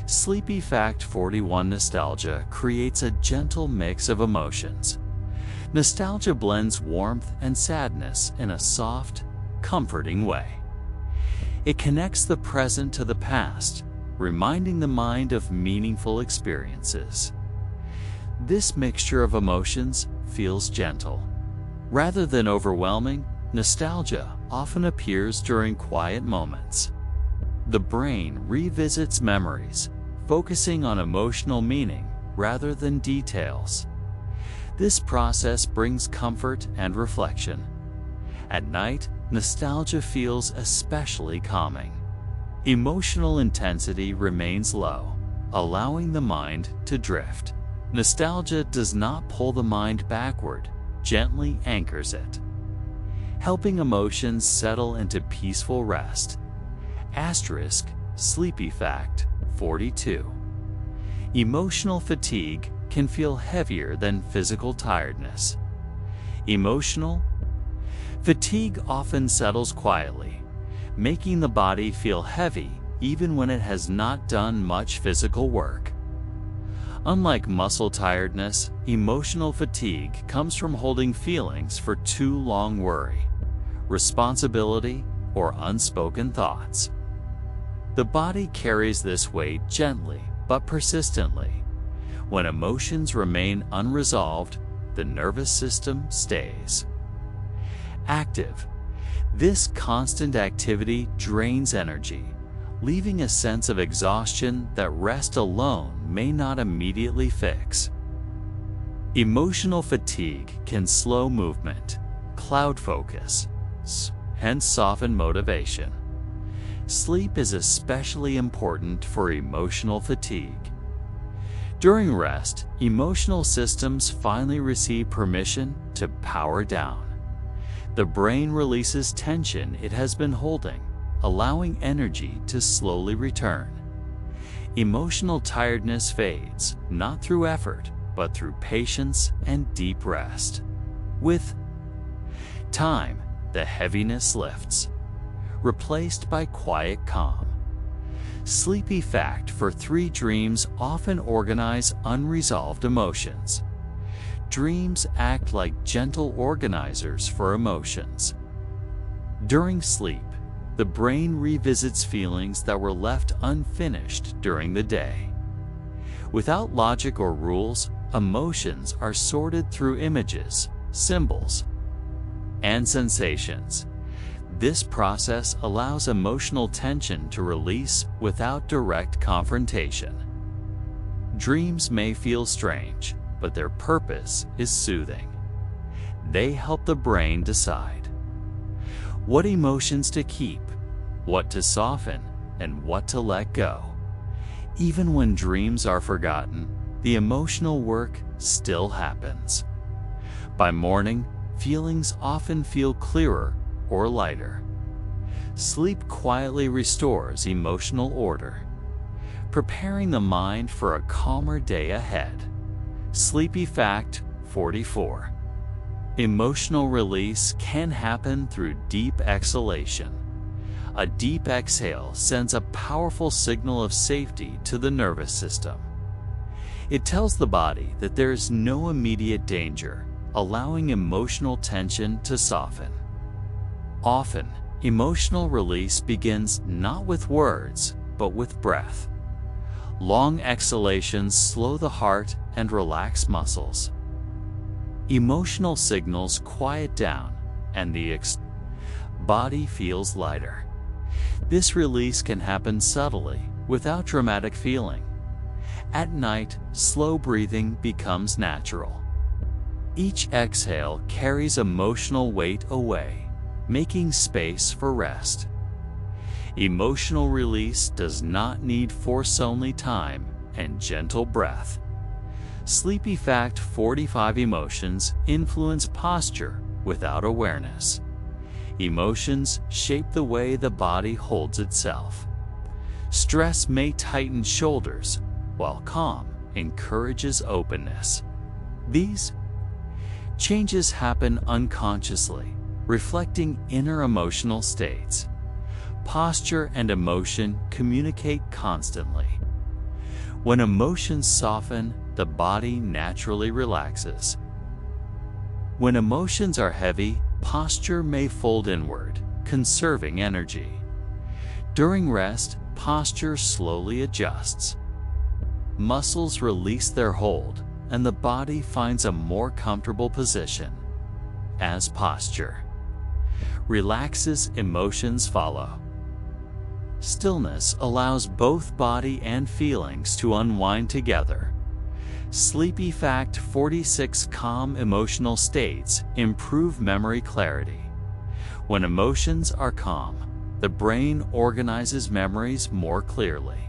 Sleepy fact 41. Nostalgia creates a gentle mix of emotions. Nostalgia blends warmth and sadness in a soft, comforting way. It connects the present to the past, reminding the mind of meaningful experiences. This mixture of emotions feels gentle. Rather than overwhelming, nostalgia often appears during quiet moments. The brain revisits memories, focusing on emotional meaning rather than details. This process brings comfort and reflection. At night, nostalgia feels especially calming. Emotional intensity remains low, allowing the mind to drift. Nostalgia does not pull the mind backward, gently anchors it, helping emotions settle into peaceful rest. Asterisk, sleepy fact 42. Emotional fatigue can feel heavier than physical tiredness. Emotional fatigue often settles quietly, making the body feel heavy even when it has not done much physical work. Unlike muscle tiredness, emotional fatigue comes from holding feelings for too long: worry, responsibility, or unspoken thoughts. The body carries this weight gently but persistently. When emotions remain unresolved, the nervous system stays active. This constant activity drains energy, leaving a sense of exhaustion that rest alone may not immediately fix. Emotional fatigue can slow movement, cloud focus, and soften motivation. Sleep is especially important for emotional fatigue. During rest, emotional systems finally receive permission to power down. The brain releases tension it has been holding, allowing energy to slowly return. Emotional tiredness fades, not through effort, but through patience and deep rest. With time, the heaviness lifts, replaced by quiet calm. Sleepy fact for 3 dreams often organize unresolved emotions. Dreams act like gentle organizers for emotions. During sleep, the brain revisits feelings that were left unfinished during the day. Without logic or rules, emotions are sorted through images, symbols, and sensations. This process allows emotional tension to release without direct confrontation. Dreams may feel strange, but their purpose is soothing. They help the brain decide what emotions to keep, what to soften, and what to let go. Even when dreams are forgotten, the emotional work still happens. By morning, feelings often feel clearer or lighter. Sleep quietly restores emotional order, preparing the mind for a calmer day ahead. Sleepy fact 44. Emotional release can happen through deep exhalation. A deep exhale sends a powerful signal of safety to the nervous system. It tells the body that there is no immediate danger, allowing emotional tension to soften. Often, emotional release begins not with words, but with breath. Long exhalations slow the heart and relax muscles. Emotional signals quiet down, and the body feels lighter. This release can happen subtly, without dramatic feeling. At night, slow breathing becomes natural. Each exhale carries emotional weight away, making space for rest. Emotional release does not need force-only time and gentle breath. Sleepy fact 45. Emotions influence posture without awareness. Emotions shape the way the body holds itself. Stress may tighten shoulders, while calm encourages openness. These changes happen unconsciously, reflecting inner emotional states. Posture and emotion communicate constantly. When emotions soften, the body naturally relaxes. When emotions are heavy, posture may fold inward, conserving energy. During rest, posture slowly adjusts. Muscles release their hold, and the body finds a more comfortable position. As posture relaxes, emotions follow. Stillness allows both body and feelings to unwind together. Sleepy fact 46. Calm emotional states improve memory clarity. When emotions are calm, the brain organizes memories more clearly.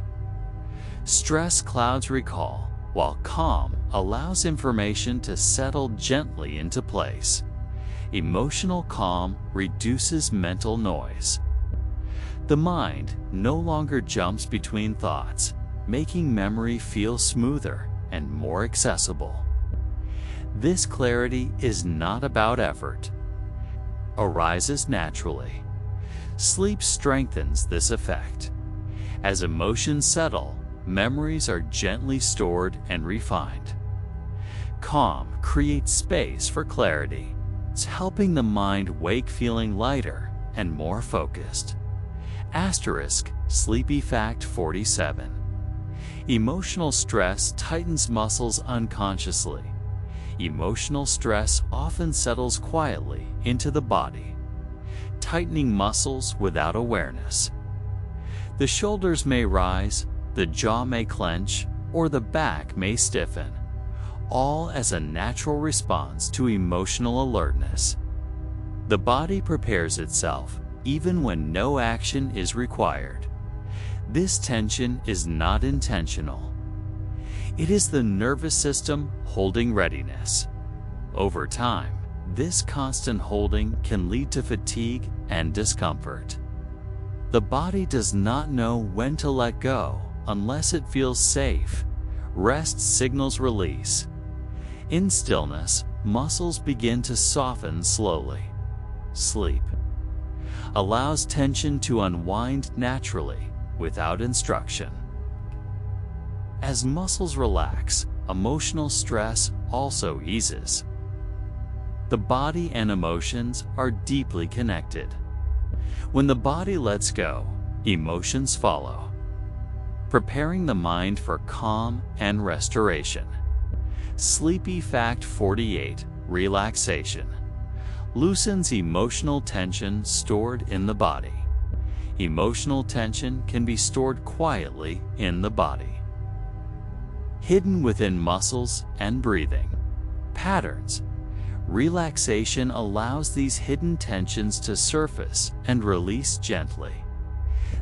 Stress clouds recall, while calm allows information to settle gently into place. Emotional calm reduces mental noise. The mind no longer jumps between thoughts, making memory feel smoother and more accessible. This clarity is not about effort. It arises naturally. Sleep strengthens this effect. As emotions settle, memories are gently stored and refined. Calm creates space for clarity. It's helping the mind wake feeling lighter and more focused. Asterisk, sleepy fact 47. Emotional stress tightens muscles unconsciously. Emotional stress often settles quietly into the body, tightening muscles without awareness. The shoulders may rise, the jaw may clench, or the back may stiffen, all as a natural response to emotional alertness. The body prepares itself even when no action is required. This tension is not intentional. It is the nervous system holding readiness. Over time, this constant holding can lead to fatigue and discomfort. The body does not know when to let go unless it feels safe. Rest signals release. In stillness, muscles begin to soften slowly. Sleep allows tension to unwind naturally without instruction. As muscles relax, emotional stress also eases. The body and emotions are deeply connected. When the body lets go, emotions follow, preparing the mind for calm and restoration. Sleepy Fact 48, Relaxation, loosens emotional tension stored in the body. Emotional tension can be stored quietly in the body, hidden within muscles and breathing patterns. Relaxation allows these hidden tensions to surface and release gently.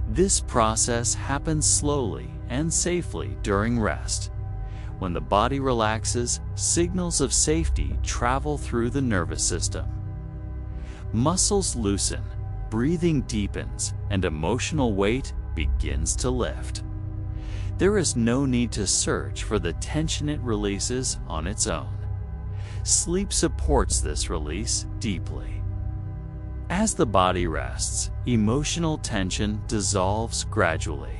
This process happens slowly and safely during rest. When the body relaxes, signals of safety travel through the nervous system. Muscles loosen, breathing deepens, and emotional weight begins to lift. There is no need to search for the tension, it releases on its own. Sleep supports this release deeply. As the body rests, emotional tension dissolves gradually.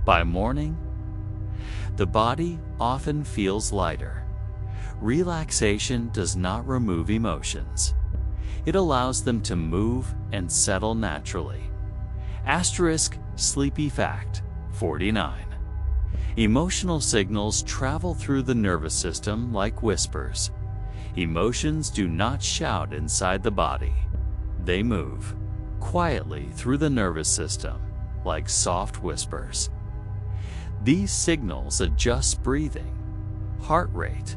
By morning, the body often feels lighter. Relaxation does not remove emotions. It allows them to move and settle naturally. Asterisk Sleepy Fact 49. Emotional signals travel through the nervous system like whispers. Emotions do not shout inside the body. They move quietly through the nervous system like soft whispers. These signals adjust breathing, heart rate,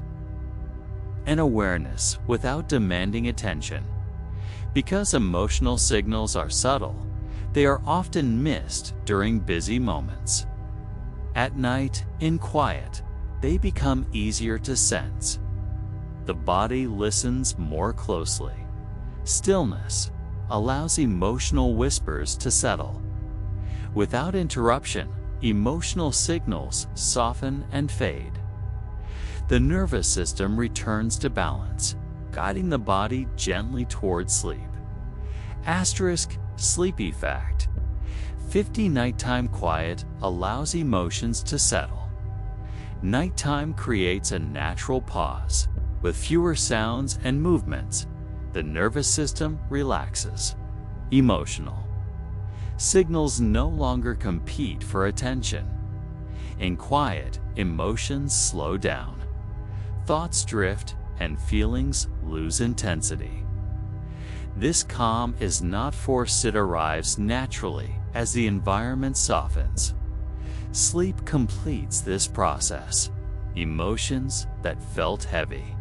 and awareness without demanding attention. Because emotional signals are subtle, they are often missed during busy moments. At night, in quiet, they become easier to sense. The body listens more closely. Stillness allows emotional whispers to settle. Without interruption, emotional signals soften and fade. The nervous system returns to balance, guiding the body gently towards sleep. Asterisk Sleepy Fact 50. Nighttime quiet allows emotions to settle. Nighttime creates a natural pause. With fewer sounds and movements, the nervous system relaxes. Emotional signals no longer compete for attention. In quiet, emotions slow down. Thoughts drift and feelings lose intensity. This calm is not forced, it arrives naturally as the environment softens. Sleep completes this process. Emotions that felt heavy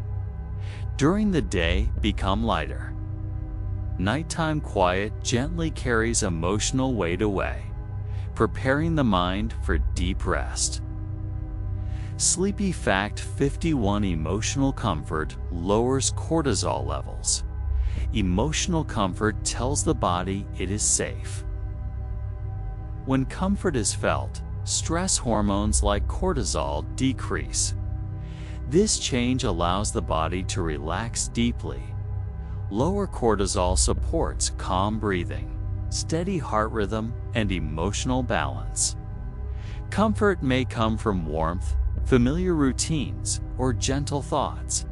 during the day become lighter. Nighttime quiet gently carries emotional weight away, preparing the mind for deep rest. Sleepy Fact 51. Emotional comfort lowers cortisol levels. Emotional comfort tells the body it is safe. When comfort is felt, stress hormones like cortisol decrease. This change allows the body to relax deeply. Lower cortisol supports calm breathing, steady heart rhythm, and emotional balance. Comfort may come from warmth, familiar routines, or gentle thoughts.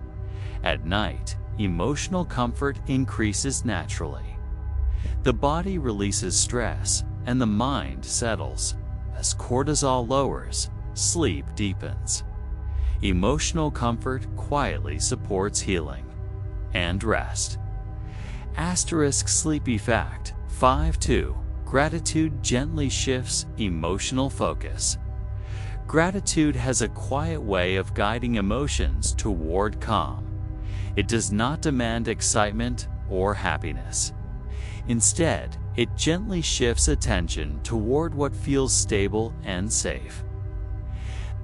At night, emotional comfort increases naturally. The body releases stress, and the mind settles. As cortisol lowers, sleep deepens. Emotional comfort quietly supports healing and rest. Asterisk Sleepy Fact 52. Gratitude gently shifts emotional focus. Gratitude has a quiet way of guiding emotions toward calm. It does not demand excitement or happiness. Instead, it gently shifts attention toward what feels stable and safe.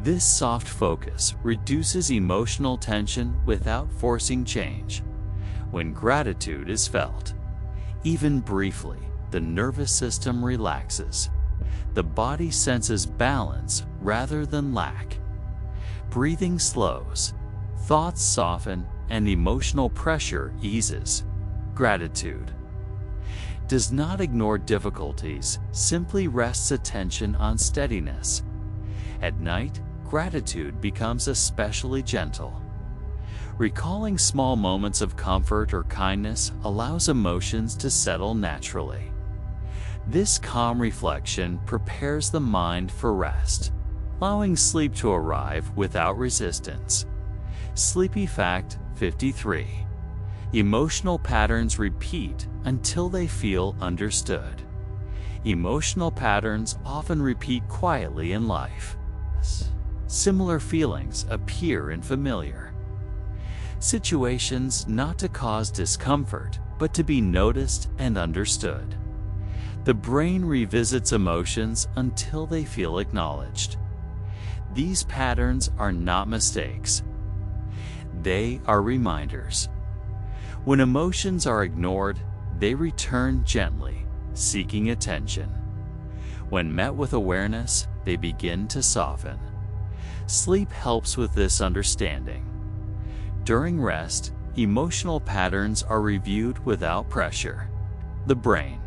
This soft focus reduces emotional tension without forcing change. When gratitude is felt, even briefly, the nervous system relaxes. The body senses balance rather than lack. Breathing slows, thoughts soften, and emotional pressure eases. Gratitude does not ignore difficulties, simply rests attention on steadiness. At night, gratitude becomes especially gentle. Recalling small moments of comfort or kindness allows emotions to settle naturally. This calm reflection prepares the mind for rest, allowing sleep to arrive without resistance. Sleepy fact 53. Emotional patterns repeat until they feel understood. Emotional patterns often repeat quietly in life. Similar feelings appear in familiar situations, not to cause discomfort, but to be noticed and understood. The brain revisits emotions until they feel acknowledged. These patterns are not mistakes. They are reminders. When emotions are ignored, they return gently, seeking attention. When met with awareness, they begin to soften. Sleep helps with this understanding. During rest, emotional patterns are reviewed without pressure. The brain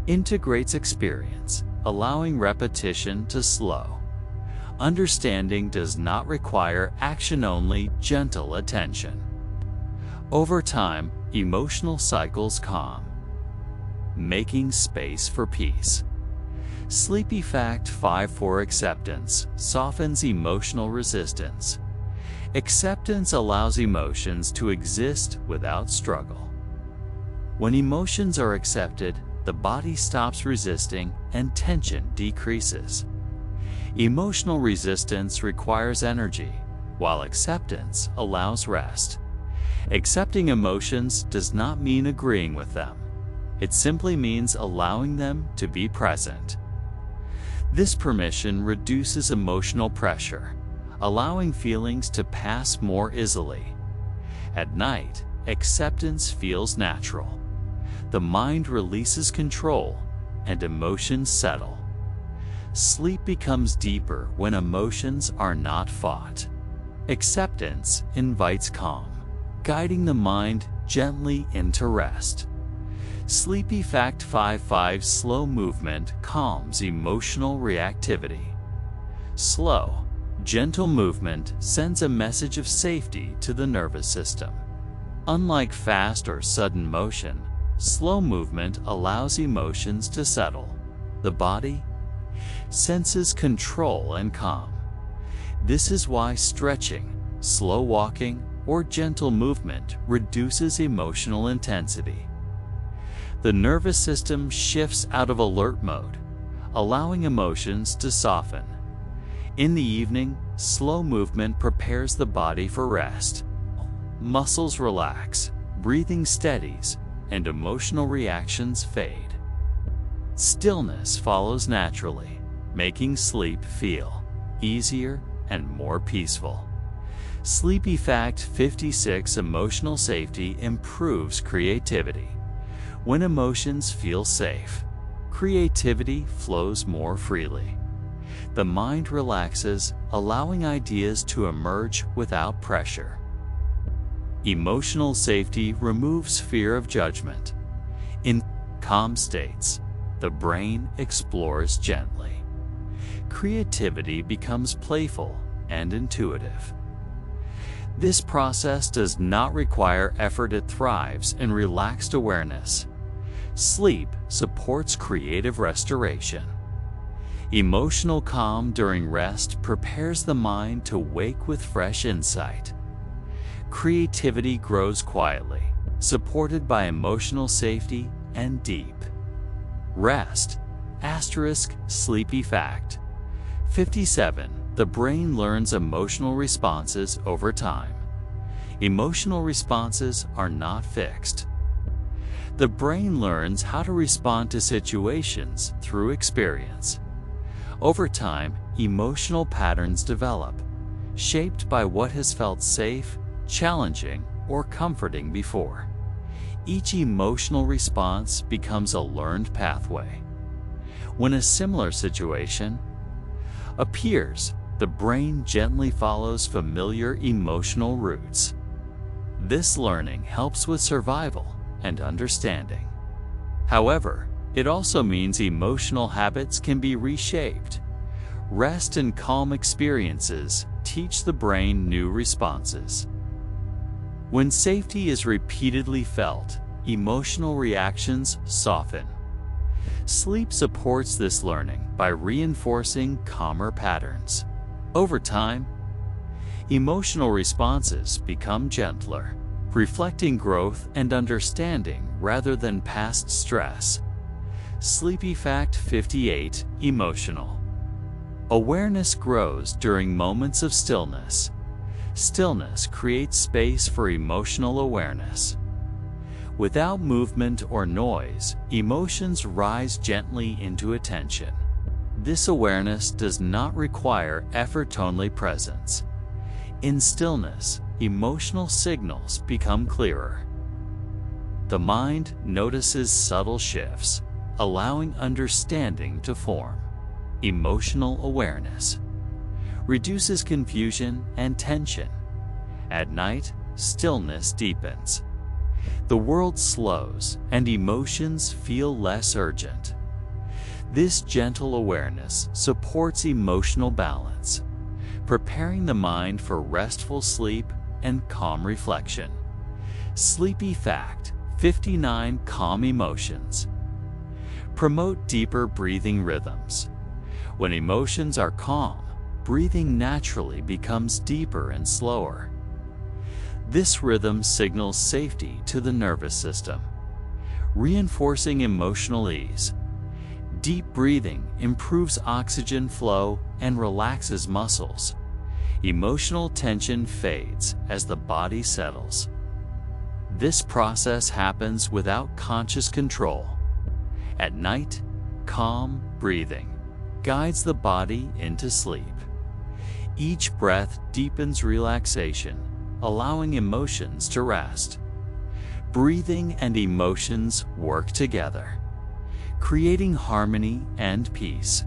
integrates experience, allowing repetition to slow. Understanding does not require action, only gentle attention. Over time, emotional cycles calm, making space for peace. Sleepy fact 5. Acceptance softens emotional resistance. Acceptance allows emotions to exist without struggle. When emotions are accepted, the body stops resisting and tension decreases. Emotional resistance requires energy, while acceptance allows rest. Accepting emotions does not mean agreeing with them. It simply means allowing them to be present. This permission reduces emotional pressure, allowing feelings to pass more easily. At night, acceptance feels natural. The mind releases control, and emotions settle. Sleep becomes deeper when emotions are not fought. Acceptance invites calm, guiding the mind gently into rest. Sleepy fact 5. Slow movement calms emotional reactivity. Slow, gentle movement sends a message of safety to the nervous system. Unlike fast or sudden motion, slow movement allows emotions to settle. The body senses control and calm. This is why stretching, slow walking, or gentle movement reduces emotional intensity. The nervous system shifts out of alert mode, allowing emotions to soften. In the evening, slow movement prepares the body for rest. Muscles relax, breathing steadies, and emotional reactions fade. Stillness follows naturally, making sleep feel easier and more peaceful. Sleepy fact 56. Emotional safety improves creativity. When emotions feel safe, creativity flows more freely. The mind relaxes, allowing ideas to emerge without pressure. Emotional safety removes fear of judgment. In calm states, the brain explores gently. Creativity becomes playful and intuitive. This process does not require effort. It thrives in relaxed awareness. Sleep supports creative restoration. Emotional calm during rest prepares the mind to wake with fresh insight. Creativity grows quietly, supported by emotional safety and deep rest. Sleepy fact 57. the brain learns emotional responses over time. Emotional responses are not fixed. The brain learns how to respond to situations through experience. Over time, emotional patterns develop, shaped by what has felt safe, challenging, or comforting before. Each emotional response becomes a learned pathway. When a similar situation appears, the brain gently follows familiar emotional routes. This learning helps with survival and understanding. However, it also means emotional habits can be reshaped. Rest and calm experiences teach the brain new responses. When safety is repeatedly felt, emotional reactions soften. Sleep supports this learning by reinforcing calmer patterns. Over time, emotional responses become gentler, reflecting growth and understanding rather than past stress. Sleepy Fact 58: Emotional awareness grows during moments of stillness. Stillness creates space for emotional awareness. Without movement or noise, emotions rise gently into attention. This awareness does not require effort-only presence. In stillness, emotional signals become clearer. The mind notices subtle shifts, allowing understanding to form. Emotional awareness reduces confusion and tension. At night, stillness deepens. The world slows and emotions feel less urgent. This gentle awareness supports emotional balance, preparing the mind for restful sleep and calm reflection. Sleepy Fact 59: Calm emotions promote deeper breathing rhythms. When emotions are calm, breathing naturally becomes deeper and slower. This rhythm signals safety to the nervous system, reinforcing emotional ease. Deep breathing improves oxygen flow and relaxes muscles. Emotional tension fades as the body settles. This process happens without conscious control. At night, calm breathing guides the body into sleep. Each breath deepens relaxation, allowing emotions to rest. Breathing and emotions work together, creating harmony and peace.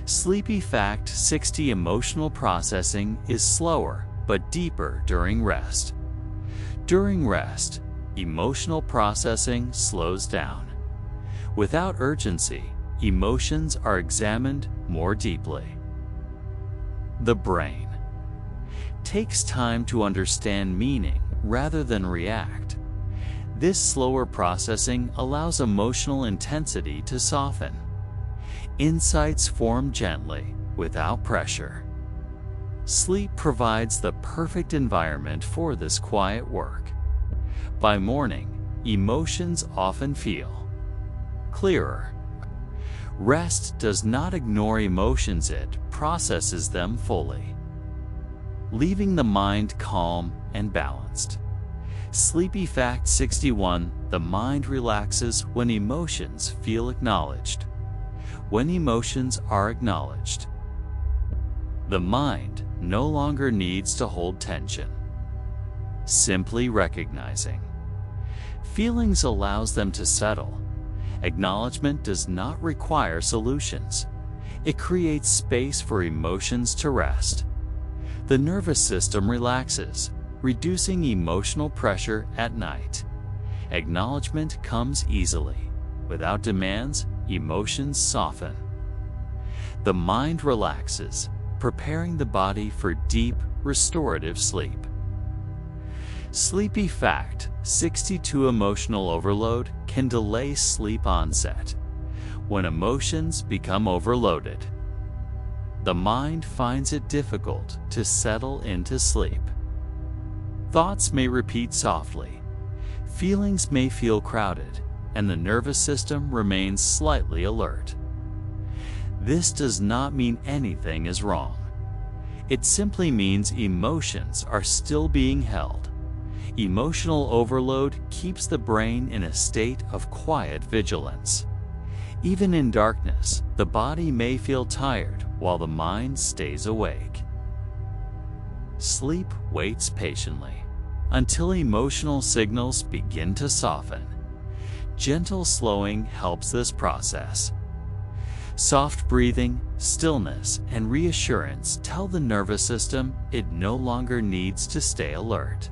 Sleepy Fact 60: Emotional processing is slower but deeper during rest. During rest, emotional processing slows down. Without urgency, emotions are examined more deeply. The brain takes time to understand meaning rather than react. This slower processing allows emotional intensity to soften. Insights form gently, without pressure. Sleep provides the perfect environment for this quiet work. By morning, emotions often feel clearer. Rest does not ignore emotions, it processes them fully, leaving the mind calm and balanced. Sleepy Fact 61: The mind relaxes when emotions feel acknowledged. When emotions are acknowledged, the mind no longer needs to hold tension. Simply recognizing feelings allows them to settle. Acknowledgement does not require solutions. It creates space for emotions to rest. The nervous system relaxes, reducing emotional pressure at night. Acknowledgement comes easily. Without demands, emotions soften. The mind relaxes, preparing the body for deep, restorative sleep. Sleepy Fact 62: Emotional overload can delay sleep onset. When emotions become overloaded, the mind finds it difficult to settle into sleep. Thoughts may repeat softly, feelings may feel crowded, and the nervous system remains slightly alert. This does not mean anything is wrong. It simply means emotions are still being held. Emotional overload keeps the brain in a state of quiet vigilance. Even in darkness, the body may feel tired while the mind stays awake. Sleep waits patiently until emotional signals begin to soften. Gentle slowing helps this process. Soft breathing, stillness, and reassurance tell the nervous system it no longer needs to stay alert.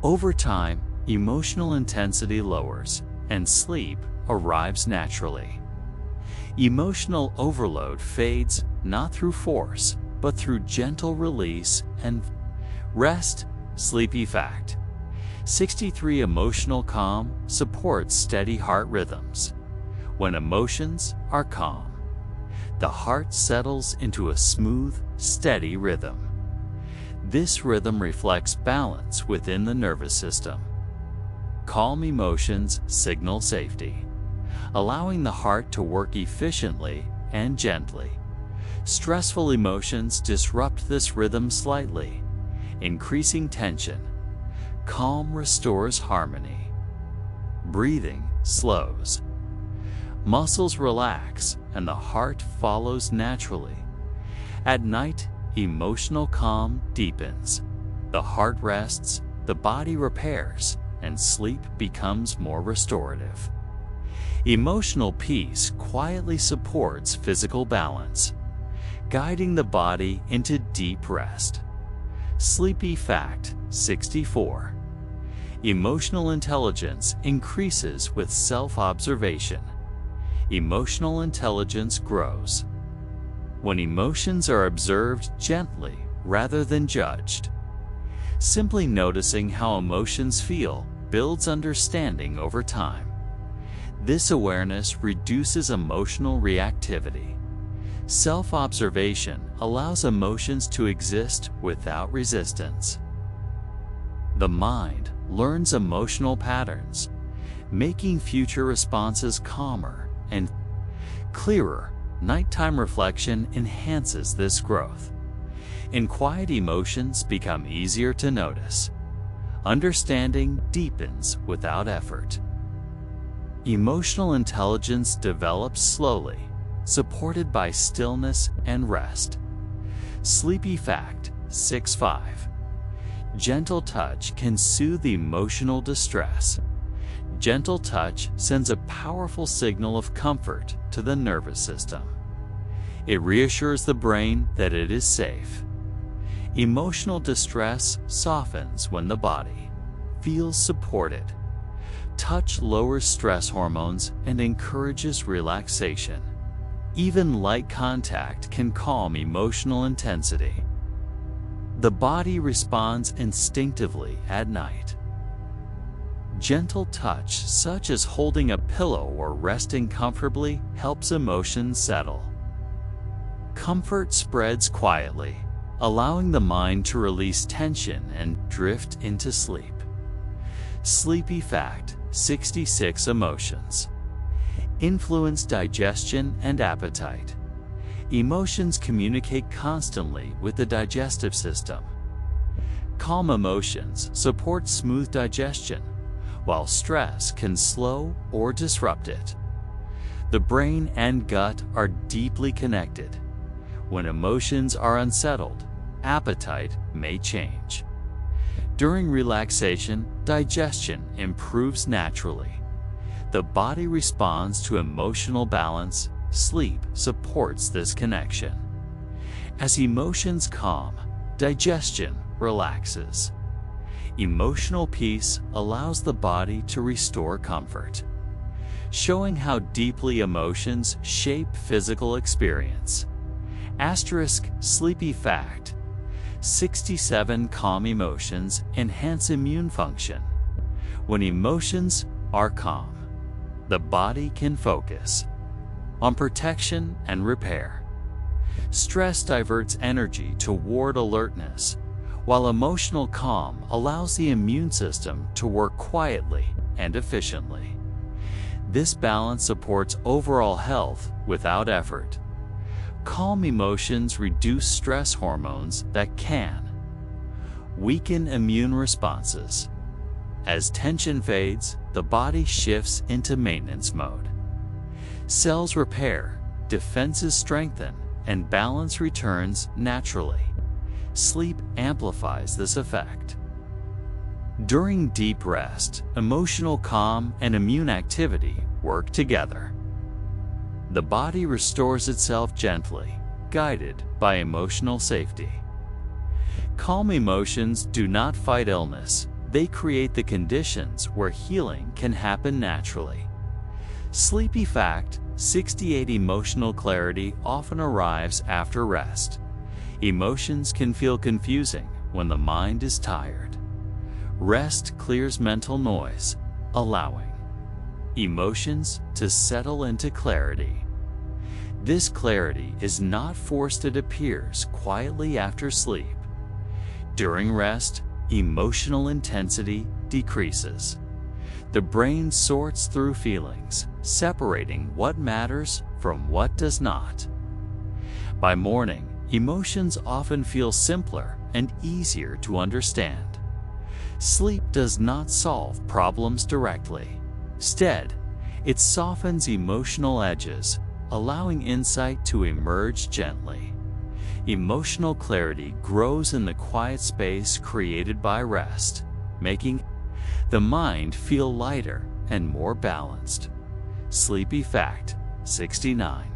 Over time, emotional intensity lowers and sleep arrives naturally. Emotional overload fades not through force, but through gentle release and rest. Sleepy fact: 63 emotional calm supports steady heart rhythms. When emotions are calm, the heart settles into a smooth, steady rhythm. This rhythm reflects balance within the nervous system. Calm emotions signal safety, allowing the heart to work efficiently and gently. Stressful emotions disrupt this rhythm slightly, increasing tension. Calm restores harmony. Breathing slows. Muscles relax and the heart follows naturally. At night, emotional calm deepens. The heart rests, the body repairs, and sleep becomes more restorative. Emotional peace quietly supports physical balance, guiding the body into deep rest. Sleepy fact: 64. Emotional intelligence increases with self-observation. Emotional intelligence grows when emotions are observed gently rather than judged. Simply noticing how emotions feel builds understanding over time. This awareness reduces emotional reactivity. Self-observation allows emotions to exist without resistance. The mind learns emotional patterns, making future responses calmer and clearer. Nighttime reflection enhances this growth. And quiet emotions become easier to notice. Understanding deepens without effort. Emotional intelligence develops slowly, supported by stillness and rest. Sleepy fact: 65. Gentle touch can soothe emotional distress. Gentle touch sends a powerful signal of comfort to the nervous system. It reassures the brain that it is safe. Emotional distress softens when the body feels supported. Touch lowers stress hormones and encourages relaxation. Even light contact can calm emotional intensity. The body responds instinctively at night. Gentle touch, such as holding a pillow or resting comfortably, helps emotions settle. Comfort spreads quietly, allowing the mind to release tension and drift into sleep. Sleepy fact: 66 emotions influence digestion and appetite. Emotions communicate constantly with the digestive system. Calm emotions support smooth digestion, while stress can slow or disrupt it. The brain and gut are deeply connected. When emotions are unsettled, appetite may change. During relaxation, digestion improves naturally. The body responds to emotional balance. Sleep supports this connection. As emotions calm, digestion relaxes. Emotional peace allows the body to restore comfort, showing how deeply emotions shape physical experience. Sleepy fact: 67 calm emotions enhance immune function. When emotions are calm, the body can focus on protection and repair. Stress diverts energy toward alertness, while emotional calm allows the immune system to work quietly and efficiently. This balance supports overall health without effort. Calm emotions reduce stress hormones that can weaken immune responses. As tension fades, the body shifts into maintenance mode. Cells repair, defenses strengthen, and balance returns naturally. Sleep amplifies this effect. During deep rest, emotional calm and immune activity work together. The body restores itself gently, guided by emotional safety. Calm emotions do not fight illness. They create the conditions where healing can happen naturally. Sleepy fact: 68 emotional clarity often arrives after rest. Emotions can feel confusing when the mind is tired. Rest clears mental noise, allowing emotions to settle into clarity. This clarity is not forced, it appears quietly after sleep. During rest, emotional intensity decreases. The brain sorts through feelings, separating what matters from what does not. By morning, emotions often feel simpler and easier to understand. Sleep does not solve problems directly. Instead, it softens emotional edges, allowing insight to emerge gently. Emotional clarity grows in the quiet space created by rest, making the mind feel lighter and more balanced. Sleepy fact: 69.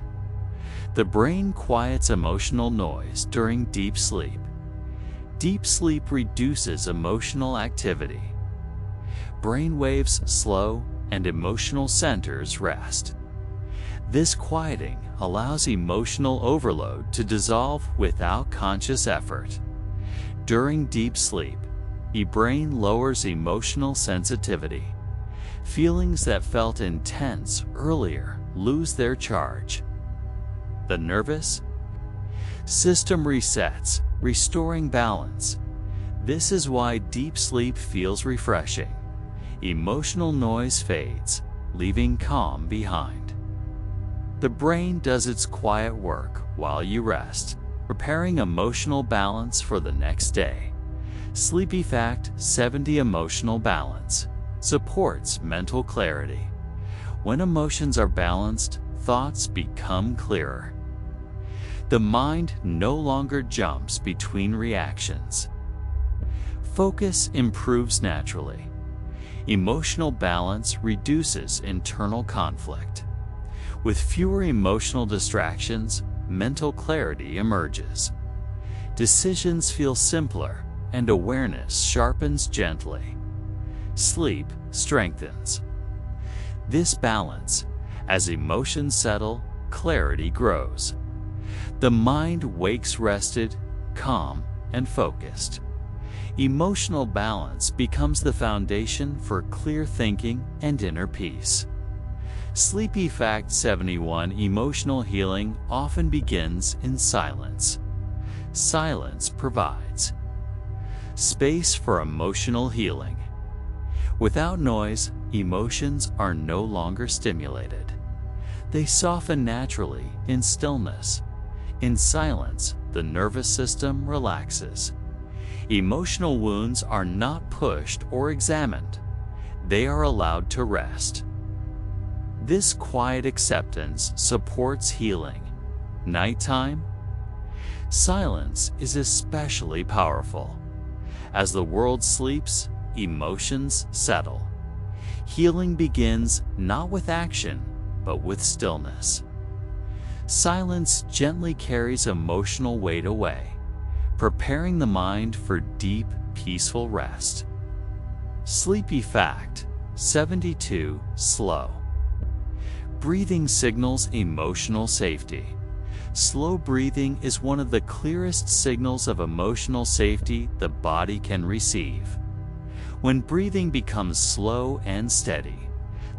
The brain quiets emotional noise during deep sleep. Deep sleep reduces emotional activity. Brain waves slow and emotional centers rest. This quieting allows emotional overload to dissolve without conscious effort. During deep sleep, the brain lowers emotional sensitivity. Feelings that felt intense earlier lose their charge. The nervous system resets, restoring balance. This is why deep sleep feels refreshing. Emotional noise fades, leaving calm behind. The brain does its quiet work while you rest, preparing emotional balance for the next day. Sleepy fact: 70. Emotional balance supports mental clarity. When emotions are balanced, thoughts become clearer. The mind no longer jumps between reactions. Focus improves naturally. Emotional balance reduces internal conflict. With fewer emotional distractions, mental clarity emerges. Decisions feel simpler, and awareness sharpens gently. Sleep strengthens this balance. As emotions settle, clarity grows. The mind wakes rested, calm, and focused. Emotional balance becomes the foundation for clear thinking and inner peace. Sleepy fact: 71. Emotional healing often begins in silence. Silence provides space for emotional healing. Without noise, emotions are no longer stimulated. They soften naturally in stillness. In silence, the nervous system relaxes. Emotional wounds are not pushed or examined. They are allowed to rest. This quiet acceptance supports healing. Nighttime? Silence is especially powerful. As the world sleeps, emotions settle. Healing begins not with action, but with stillness. Silence gently carries emotional weight away, preparing the mind for deep, peaceful rest. Sleepy fact: 72. Slow breathing signals emotional safety. Slow breathing is one of the clearest signals of emotional safety the body can receive. When breathing becomes slow and steady,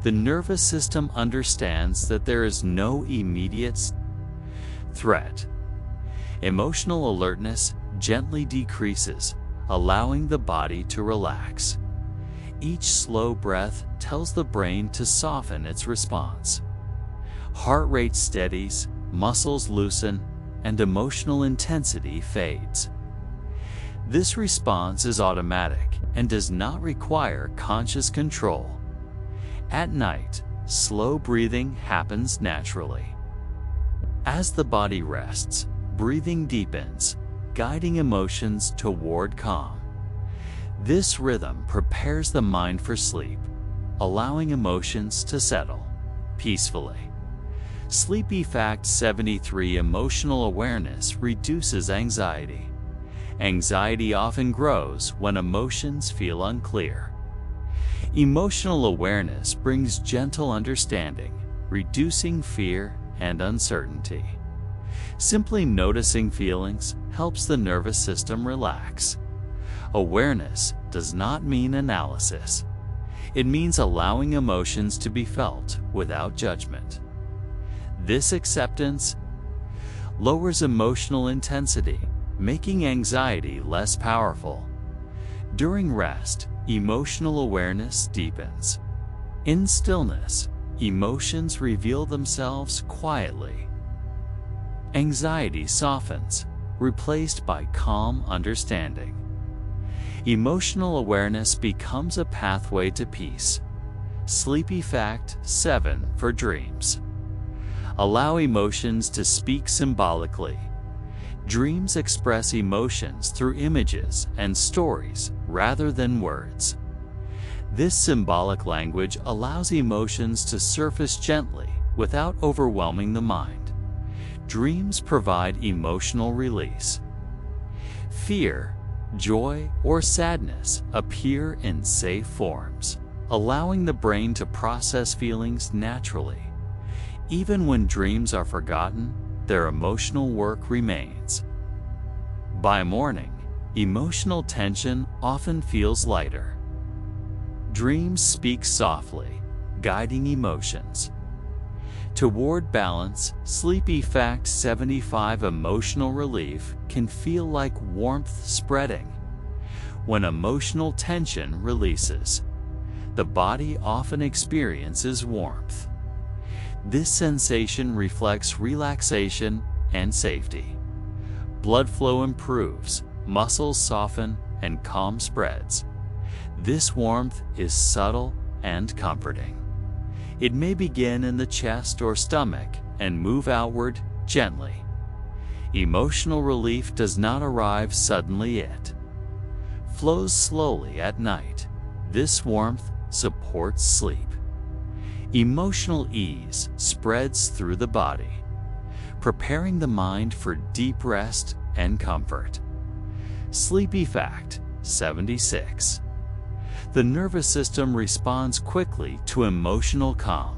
the nervous system understands that there is no immediate threat. Emotional alertness gently decreases, allowing the body to relax. Each slow breath tells the brain to soften its response. Heart rate steadies, muscles loosen, and emotional intensity fades. This response is automatic and does not require conscious control. At night, slow breathing happens naturally. As the body rests, breathing deepens, guiding emotions toward calm. This rhythm prepares the mind for sleep, allowing emotions to settle peacefully. Sleepy Fact 73: Emotional awareness reduces anxiety. Anxiety often grows when emotions feel unclear. Emotional awareness brings gentle understanding, reducing fear and uncertainty. Simply noticing feelings helps the nervous system relax. Awareness does not mean analysis. It means allowing emotions to be felt without judgment. This acceptance lowers emotional intensity, making anxiety less powerful. During rest, emotional awareness deepens. In stillness, emotions reveal themselves quietly. Anxiety softens, replaced by calm understanding. Emotional awareness becomes a pathway to peace. Sleepy Fact 7 for dreams. Allow emotions to speak symbolically. Dreams express emotions through images and stories rather than words. This symbolic language allows emotions to surface gently without overwhelming the mind. Dreams provide emotional release. Fear, joy, or sadness appear in safe forms, allowing the brain to process feelings naturally. Even when dreams are forgotten, their emotional work remains. By morning, emotional tension often feels lighter. Dreams speak softly, guiding emotions toward balance. Sleepy Fact 75: Emotional relief can feel like warmth spreading. When emotional tension releases, the body often experiences warmth. This sensation reflects relaxation and safety. Blood flow improves, muscles soften, and calm spreads. This warmth is subtle and comforting. It may begin in the chest or stomach and move outward gently. Emotional relief does not arrive suddenly, it flows slowly at night. This warmth supports sleep. Emotional ease spreads through the body, preparing the mind for deep rest and comfort. Sleepy Fact 76: The nervous system responds quickly to emotional calm.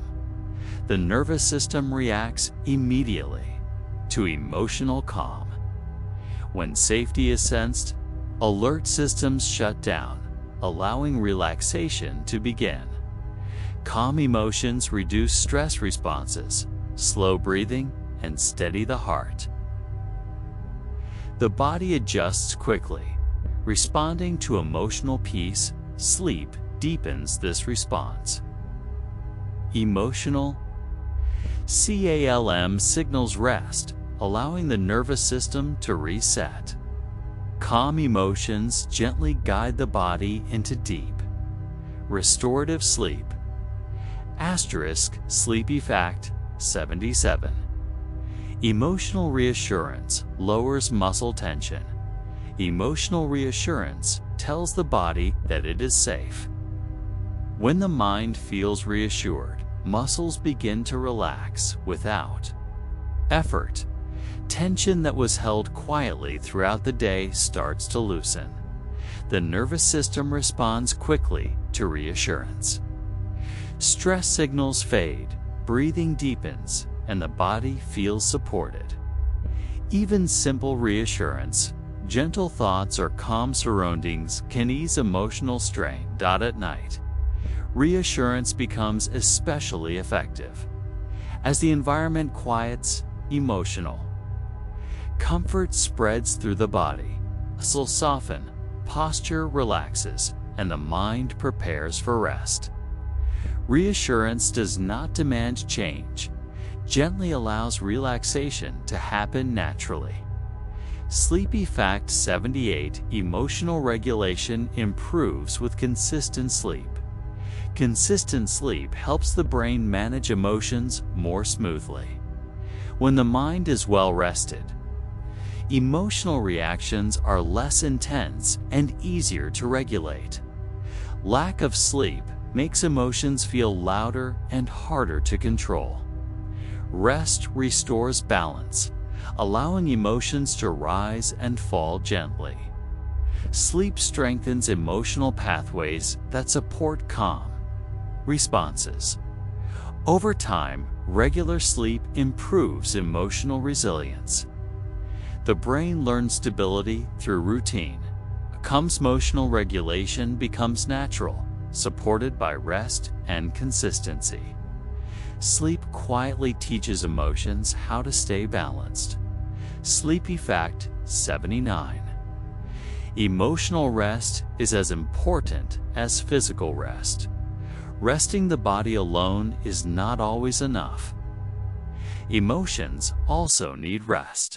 The nervous system reacts immediately to emotional calm. When safety is sensed, alert systems shut down, allowing relaxation to begin. Calm emotions reduce stress responses, slow breathing, and steady the heart. The body adjusts quickly, responding to emotional peace. Sleep deepens this response. Emotional calm signals rest, allowing the nervous system to reset. Calm emotions gently guide the body into deep, restorative sleep. Sleepy Fact 77: Emotional reassurance lowers muscle tension. Emotional reassurance tells the body that it is safe. When the mind feels reassured, muscles begin to relax without effort. Tension that was held quietly throughout the day starts to loosen. The nervous system responds quickly to reassurance. Stress signals fade, breathing deepens, and the body feels supported. Even simple reassurance, gentle thoughts, or calm surroundings can ease emotional strain. At night, reassurance becomes especially effective. As the environment quiets, emotional comfort spreads through the body. Muscles soften, posture relaxes, and the mind prepares for rest. Reassurance does not demand change. gently allows relaxation to happen naturally. Sleepy Fact 78: Emotional regulation improves with consistent sleep. Consistent sleep helps the brain manage emotions more smoothly. When the mind is well rested, emotional reactions are less intense and easier to regulate. Lack of sleep makes emotions feel louder and harder to control. Rest restores balance, allowing emotions to rise and fall gently. Sleep strengthens emotional pathways that support calm responses. Over time, regular sleep improves emotional resilience. The brain learns stability through routine. Emotional regulation becomes natural, supported by rest and consistency. Sleep quietly teaches emotions how to stay balanced. Sleepy Fact 79: Emotional rest is as important as physical rest. Resting the body alone is not always enough. Emotions also need rest.